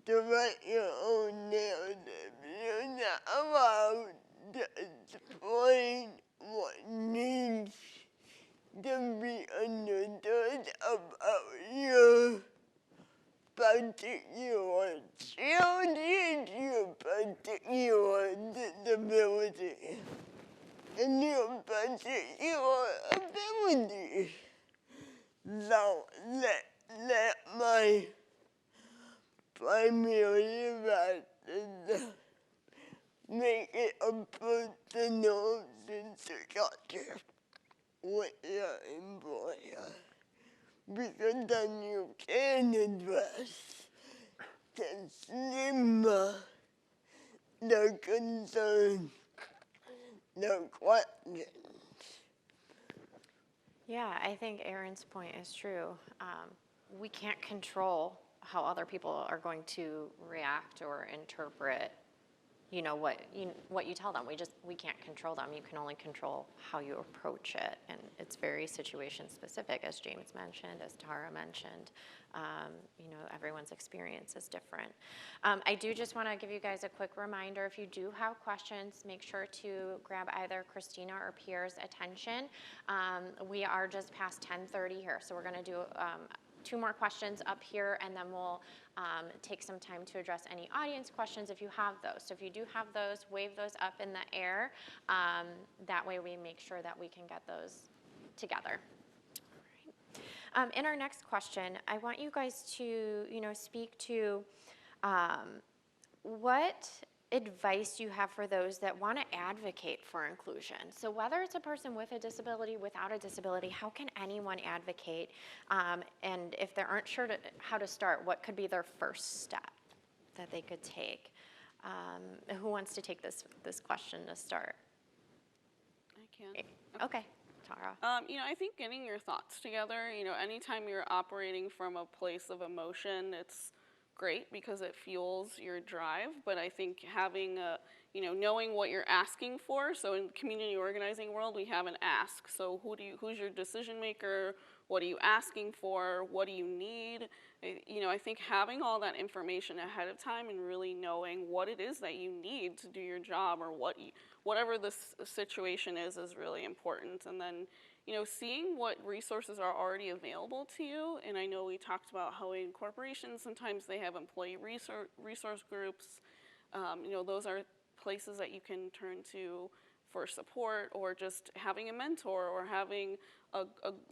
to write your own narrative. You're not allowed to explain what needs to be understood about your particular challenges, your particular disability, and your particular abilities. So let my primary advice is make it a personal discussion with your employer, because then you can address the stigma, the concern, the question. Yeah, I think Erin's point is true. We can't control how other people are going to react or interpret, what you tell them. We can't control them. You can only control how you approach it, and it's very situation specific, as James mentioned, as Tara mentioned. Everyone's experience is different. I do just want to give you guys a quick reminder. If you do have questions, make sure to grab either Christina or Pierre's attention. We are just past 10:30 here, so we're going to do 2 more questions up here, and then we'll take some time to address any audience questions if you have those. So if you do have those, wave those up in the air. That way we make sure that we can get those together. All right. In our next question, I want you guys to, speak to what advice you have for those that want to advocate for inclusion. So whether it's a person with a disability, without a disability, how can anyone advocate? And if they aren't sure how to start, what could be their first step that they could take? Who wants to take this question to start? I can. Okay, Tara. I think getting your thoughts together, anytime you're operating from a place of emotion, it's great because it fuels your drive, but I think having knowing what you're asking for. So in the community organizing world, we have an ask. So who's your decision maker? What are you asking for? What do you need? I think having all that information ahead of time and really knowing what it is that you need to do your job, or whatever the situation is really important. And then seeing what resources are already available to you. And I know we talked about how in corporations, sometimes they have employee resource groups. Those are places that you can turn to for support, or just having a mentor, or having a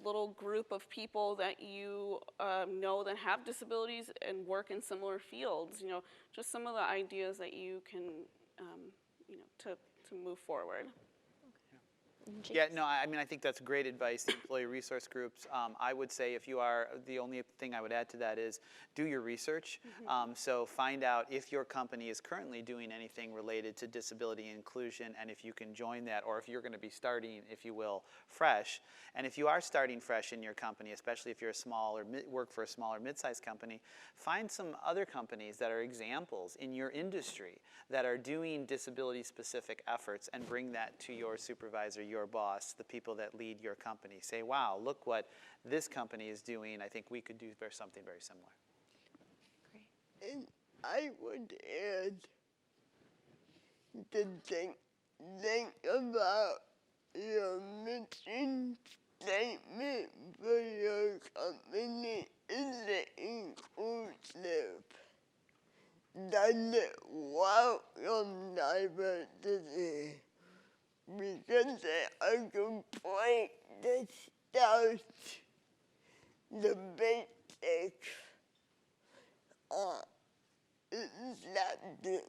little group of people that you know that have disabilities and work in similar fields. Just some of the ideas that you can, to move forward. Yeah, no, I mean, I think that's great advice, the employee resource groups. I would say if you are, the only thing I would add to that is do your research. So find out if your company is currently doing anything related to disability inclusion and if you can join that, or if you're going to be starting, if you will, fresh. And if you are starting fresh in your company, especially if you're a small or work for a small or mid-sized company, find some other companies that are examples in your industry that are doing disability-specific efforts and bring that to your supervisor, your boss, the people that lead your company. Say, wow, look what this company is doing. I think we could do something very similar. Great. And I would add to think about your mission statement for your company. Is it inclusive? Does it welcome diversity? Because a complaint that starts the basic acceptance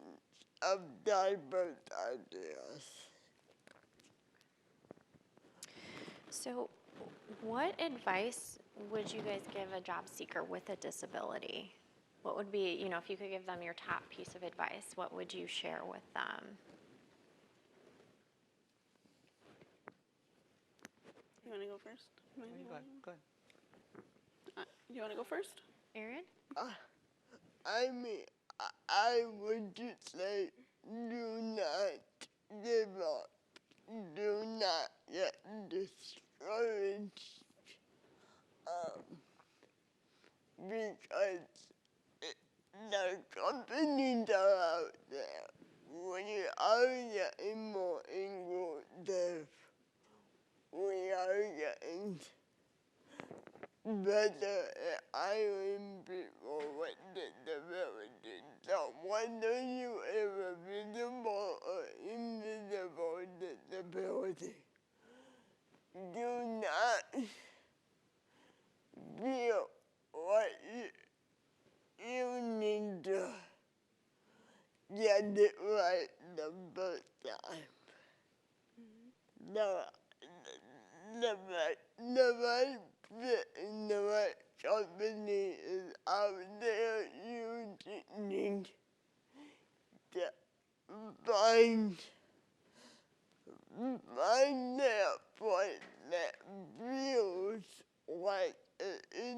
of diverse ideas. So what advice would you guys give a job seeker with a disability? What would be, you know, if you could give them your top piece of advice, what would you share with them? You want to go first? Go ahead. You want to go first? Aaron? I mean, I would just say, do not give up. Do not get discouraged. Because the companies are out there. We are getting more inclusive. We are getting better at hiring people with disabilities. So whether you have a visible or invisible disability, do not feel like you need to get it right the first time. The right fit in the right company is out there. You just need to find that point that feels like it is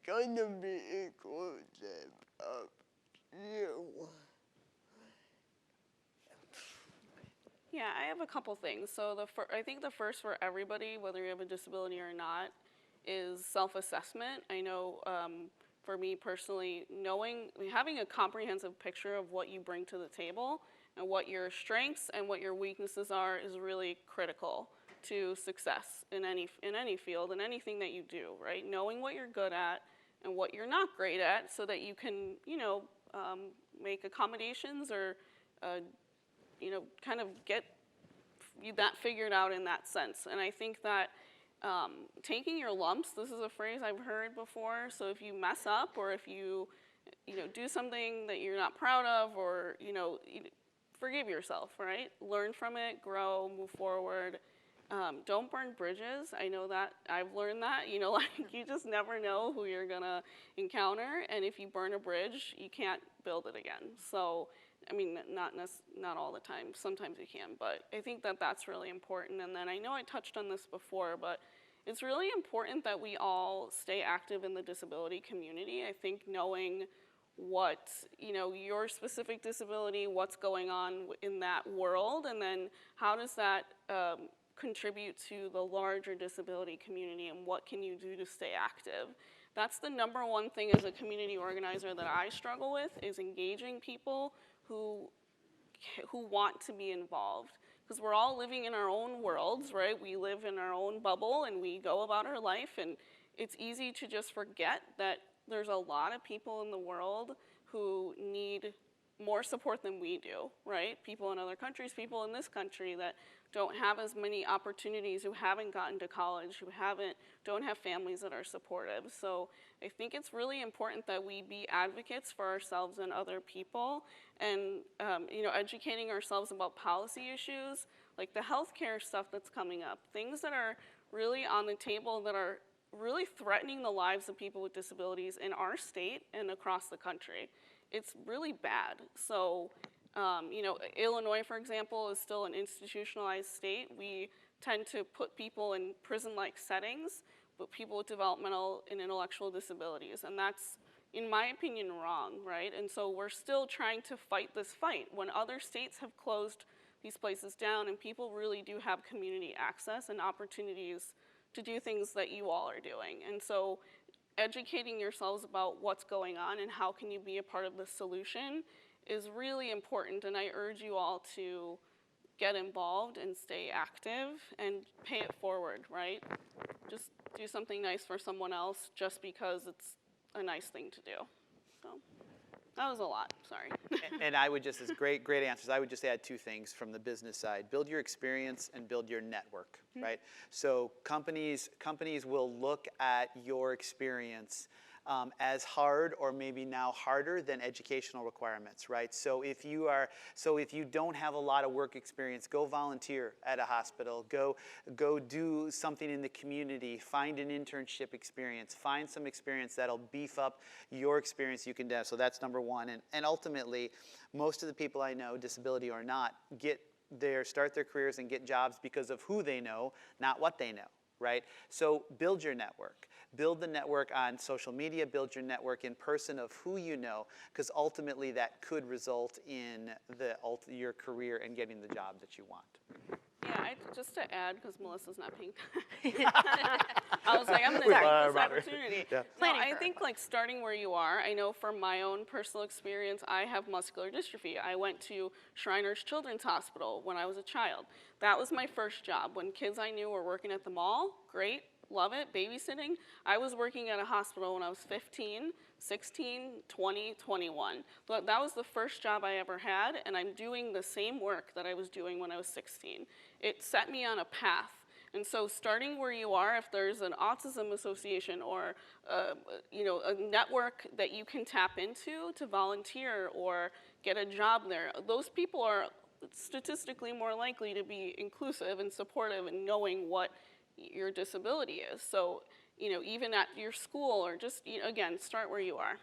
going to be inclusive of you. Yeah, I have a couple things. So I think the first for everybody, whether you have a disability or not, is self-assessment. I know for me personally, having a comprehensive picture of what you bring to the table and what your strengths and what your weaknesses are is really critical to success in any field and anything that you do, right? Knowing what you're good at and what you're not great at so that you can, make accommodations or kind of get that figured out in that sense. And I think that taking your lumps, this is a phrase I've heard before, so if you mess up or if you do something that you're not proud of or, forgive yourself, right? Learn from it, grow, move forward. Don't burn bridges. I know that, I've learned that, you just never know who you're gonna encounter, and if you burn a bridge, you can't build it again. So, I mean, not all the time, sometimes you can, but I think that that's really important. And then I know I touched on this before, but it's really important that we all stay active in the disability community. I think knowing what, your specific disability, what's going on in that world, and then how does that contribute to the larger disability community, and what can you do to stay active? That's the number one thing as a community organizer that I struggle with, is engaging people who want to be involved. Because we're all living in our own worlds, right? We live in our own bubble and we go about our life, and it's easy to just forget that there's a lot of people in the world who need more support than we do, right? People in other countries, people in this country that don't have as many opportunities, who haven't gotten to college, who don't have families that are supportive. So I think it's really important that we be advocates for ourselves and other people, and educating ourselves about policy issues, like the healthcare stuff that's coming up, things that are really on the table that are really threatening the lives of people with disabilities in our state and across the country. It's really bad. So, you know, Illinois, for example, is still an institutionalized state. We tend to put people in prison-like settings, but people with developmental and intellectual disabilities, and that's, in my opinion, wrong, right? And so we're still trying to fight this fight. When other states have closed these places down and people really do have community access and opportunities to do things that you all are doing. And so educating yourselves about what's going on and how can you be a part of the solution is really important, and I urge you all to get involved and stay active and pay it forward, right? Just do something nice for someone else just because it's a nice thing to do. So that was a lot, sorry. And I would just, as great answers, I would just add two things from the business side. Build your experience and build your network, right? So companies will look at your experience as hard or maybe now harder than educational requirements, right? So if you don't have a lot of work experience, go volunteer at a hospital, go do something in the community, find an internship experience, find some experience that'll beef up your experience you can do. So that's number one. And ultimately, most of the people I know, disability or not, start their careers and get jobs because of who they know, not what they know, right? So build your network. Build the network on social media, build your network in person of who you know, because ultimately that could result in your career and getting the job that you want. Yeah, just to add, because Melissa's not paying I was like, I'm going to take this opportunity. Yeah. No, I think like starting where you are, I know from my own personal experience, I have muscular dystrophy. I went to Shriners Children's Hospital when I was a child. That was my first job. When kids I knew were working at the mall, great. Love it, babysitting. I was working at a hospital when I was 15, 16, 20, 21. But that was the first job I ever had, and I'm doing the same work that I was doing when I was 16. It set me on a path. And so starting where you are, if there's an autism association or you know, a network that you can tap into to volunteer or get a job there, those people are statistically more likely to be inclusive and supportive and knowing what your disability is. So, you know, even at your school or just, you know, again, start where you are.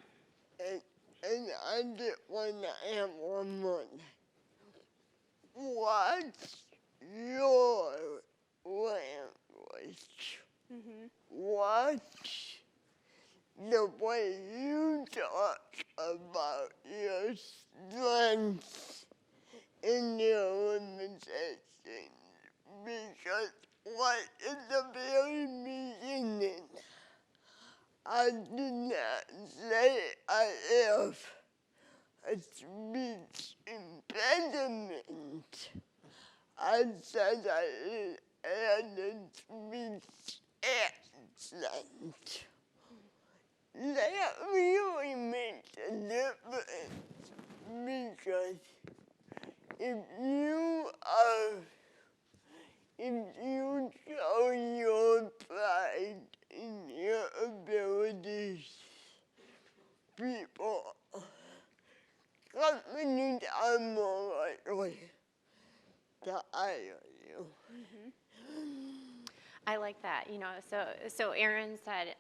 And I just want to add one more. What's your language? What's the way you talk about your strengths and your limitations? Because right at the very beginning, I did not say I have a speech impediment. I said I had a speech accent. That really makes a difference, because if you show your pride in your abilities, companies are more likely to hire you. I like that. You know, so Erin said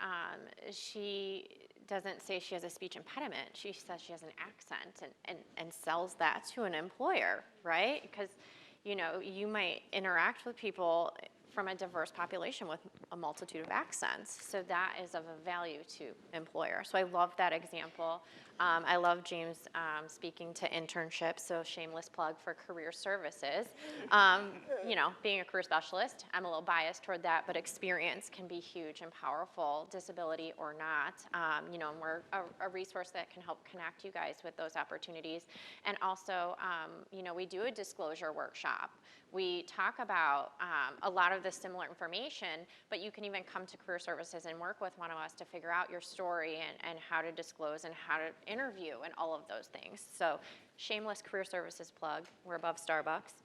she doesn't say she has a speech impediment. She says she has an accent and sells that to an employer, right? Because, you know, you might interact with people from a diverse population with a multitude of accents. So that is of a value to employer. So I love that example. I love James speaking to internships, so shameless plug for career services. You know, being a career specialist, I'm a little biased toward that, but experience can be huge and powerful, disability or not. You know, and we're a resource that can help connect you guys with those opportunities. And also, you know, we do a disclosure workshop. We talk about a lot of the similar information, but you can even come to career services and work with one of us to figure out your story and how to disclose and how to interview and all of those things. So shameless career services plug. We're above Starbucks.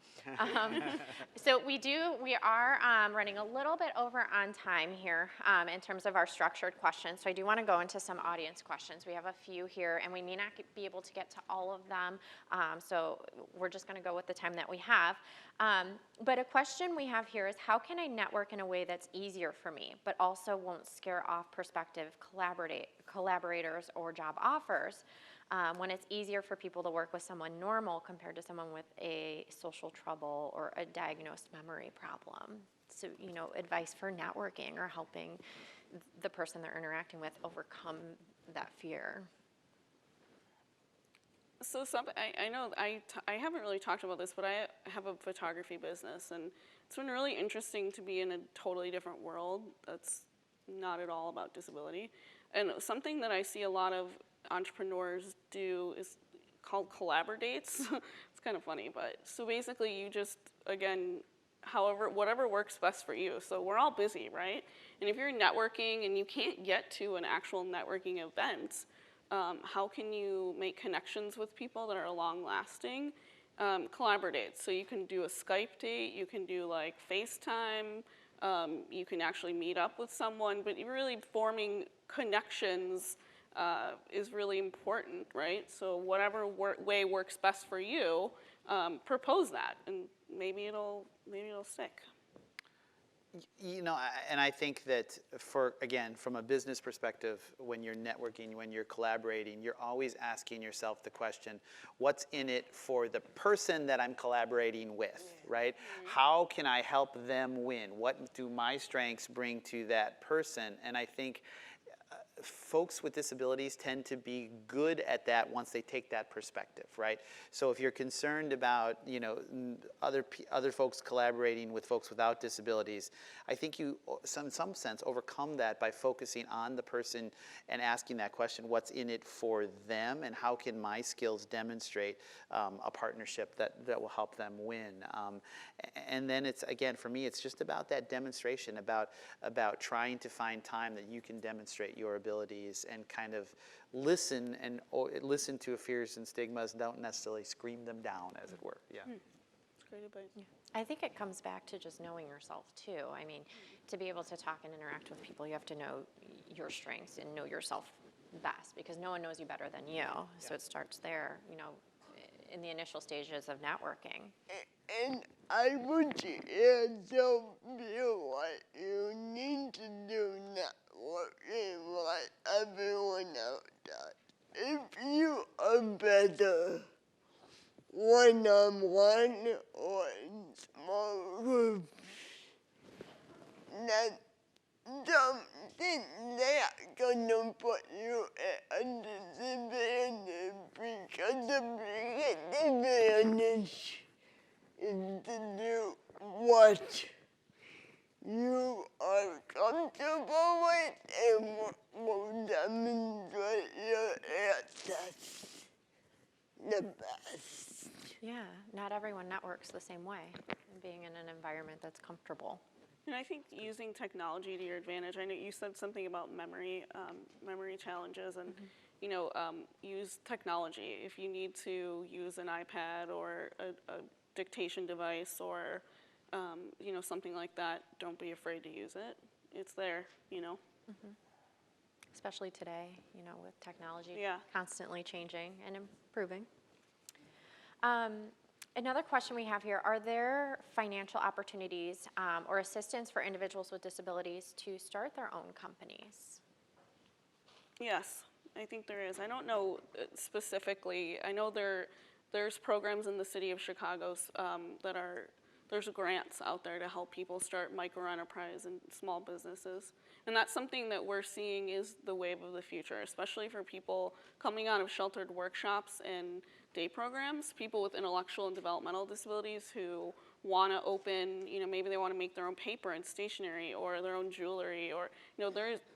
So we are running a little bit over on time here in terms of our structured questions. So I do want to go into some audience questions. We have a few here, and we may not be able to get to all of them. So we're just going to go with the time that we have. But a question we have here is, how can I network in a way that's easier for me, but also won't scare off prospective collaborators or job offers? When it's easier for people to work with someone normal compared to someone with a social trouble or a diagnosed memory problem. So, advice for networking or helping the person they're interacting with overcome that fear. So I know I haven't really talked about this, but I have a photography business, and it's been really interesting to be in a totally different world that's not at all about disability. And something that I see a lot of entrepreneurs do is called Collabor-dates. It's kind of funny, but so basically you just, again, whatever works best for you. So we're all busy, right? And if you're networking and you can't get to an actual networking event, how can you make connections with people that are long-lasting? Collabor-dates. So you can do a Skype date, you can do like FaceTime, you can actually meet up with someone, but really forming connections is really important, right? So whatever way works best for you, propose that, and maybe it'll stick. And I think that again, from a business perspective, when you're networking, when you're collaborating, you're always asking yourself the question, what's in it for the person that I'm collaborating with, right? How can I help them win? What do my strengths bring to that person? And I think folks with disabilities tend to be good at that once they take that perspective, right? So if you're concerned about, other folks collaborating with folks without disabilities, I think you, in some sense, overcome that by focusing on the person and asking that question, what's in it for them, and how can my skills demonstrate a partnership that will help them win? And then it's, again, for me, it's just about that demonstration, about trying to find time that you can demonstrate your abilities and kind of listen to fears and stigmas, don't necessarily scream them down, as it were. Yeah. That's great advice. Yeah. I think it comes back to just knowing yourself too. I mean, to be able to talk and interact with people, you have to know your strengths and know yourself best, because no one knows you better than you. So it starts there, in the initial stages of networking. And I would also feel like you need to do networking like everyone else does. If you are better one-on-one or in small groups, then something that's gonna put you at a disadvantage, because the biggest advantage is to do what you are comfortable with and what will demonstrate your access the best. Yeah, not everyone networks the same way, being in an environment that's comfortable. And I think using technology to your advantage. I know you said something about memory challenges, and use technology. If you need to use an iPad or a dictation device or something like that, don't be afraid to use it. It's there, Mm-hmm. Especially today, with technology constantly changing and improving. Another question we have here, are there financial opportunities or assistance for individuals with disabilities to start their own companies? Yes, I think there is. I don't know specifically. I know there's programs in the city of Chicago there's grants out there to help people start micro-enterprise and small businesses. And that's something that we're seeing is the wave of the future, especially for people coming out of sheltered workshops and day programs, people with intellectual and developmental disabilities who want to open, maybe they want to make their own paper and stationery or their own jewelry, or,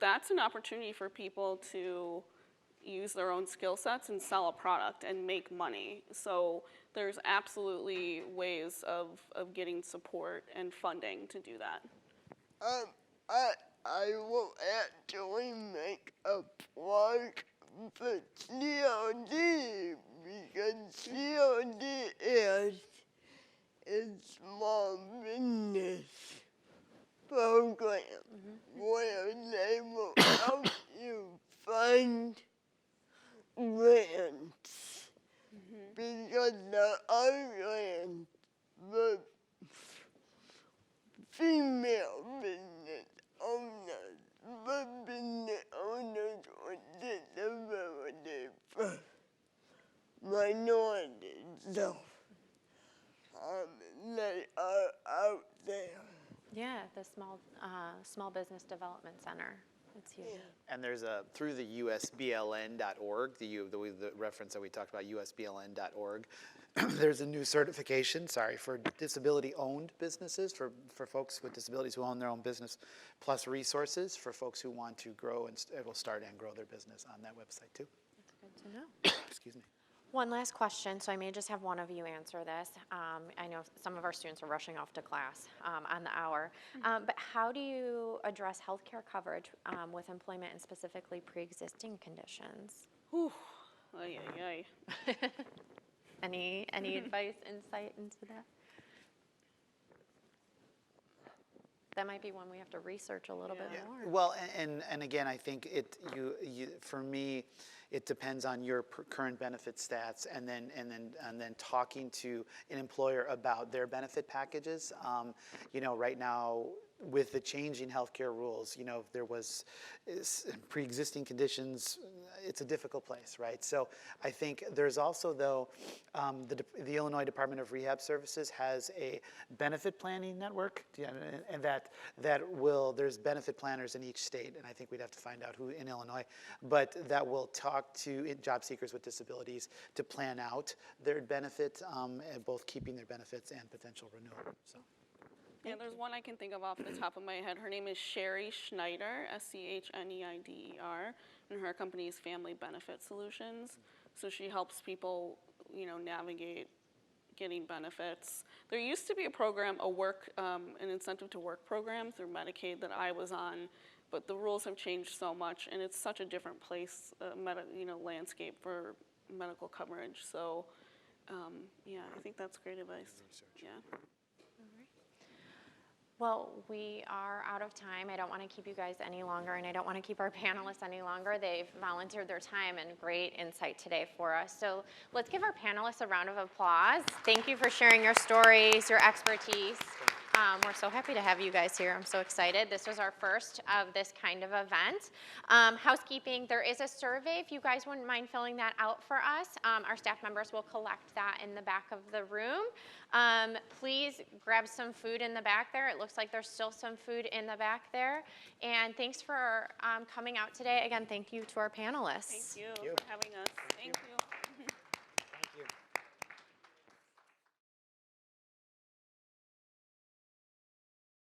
that's an opportunity for people to use their own skill sets and sell a product and make money. So there's absolutely ways of getting support and funding to do that. I will actually make a plug for COD because CODS is small business program where they will help you find grants because there are grants, but female business owners, but business owners with disabilities for minorities, so they are out there. Yeah, the Small Business Development Center. It's huge. And there's through the usbln.org, the reference that we talked about, usbln.org, there's a new certification, for disability-owned businesses, for folks with disabilities who own their own business, plus resources for folks who want to grow and will start and grow their business on that website too. That's good to know. Excuse me. One last question, so I may just have one of you answer this. I know some of our students are rushing off to class on the hour, but how do you address healthcare coverage with employment and specifically pre-existing conditions? Whew. Ay, ay, ay. Any advice, insight into that? That might be one we have to research a little bit more. Well, and again, I think for me, it depends on your current benefit stats, and then talking to an employer about their benefit packages. Right now, with the changing healthcare rules, if there was pre-existing conditions, it's a difficult place, right? So I think there's also, though, the Illinois Department of Rehab Services has a benefit planning network, and there's benefit planners in each state, and I think we'd have to find out who in Illinois, but that will talk to job seekers with disabilities to plan out their benefit, and both keeping their benefits and potential renewal. So. Yeah, there's one I can think of off the top of my head. Her name is Sherry Schneider, Schneider, and her company is Family Benefit Solutions. So she helps people, navigate getting benefits. There used to be a program, an incentive to work program through Medicaid that I was on, but the rules have changed so much, and it's such a different place, landscape for medical coverage. So, I think that's great advice. Yeah. Well, we are out of time. I don't want to keep you guys any longer, and I don't want to keep our panelists any longer. They've volunteered their time and great insight today for us. So let's give our panelists a round of applause. Thank you for sharing your stories, your expertise. We're so happy to have you guys here. I'm so excited. This was our first of this kind of event. Housekeeping, there is a survey. If you guys wouldn't mind filling that out for us, our staff members will collect that in the back of the room. Please grab some food in the back there. It looks like there's still some food in the back there. And thanks for coming out today. Again, thank you to our panelists. Thank you for having us. Thank you.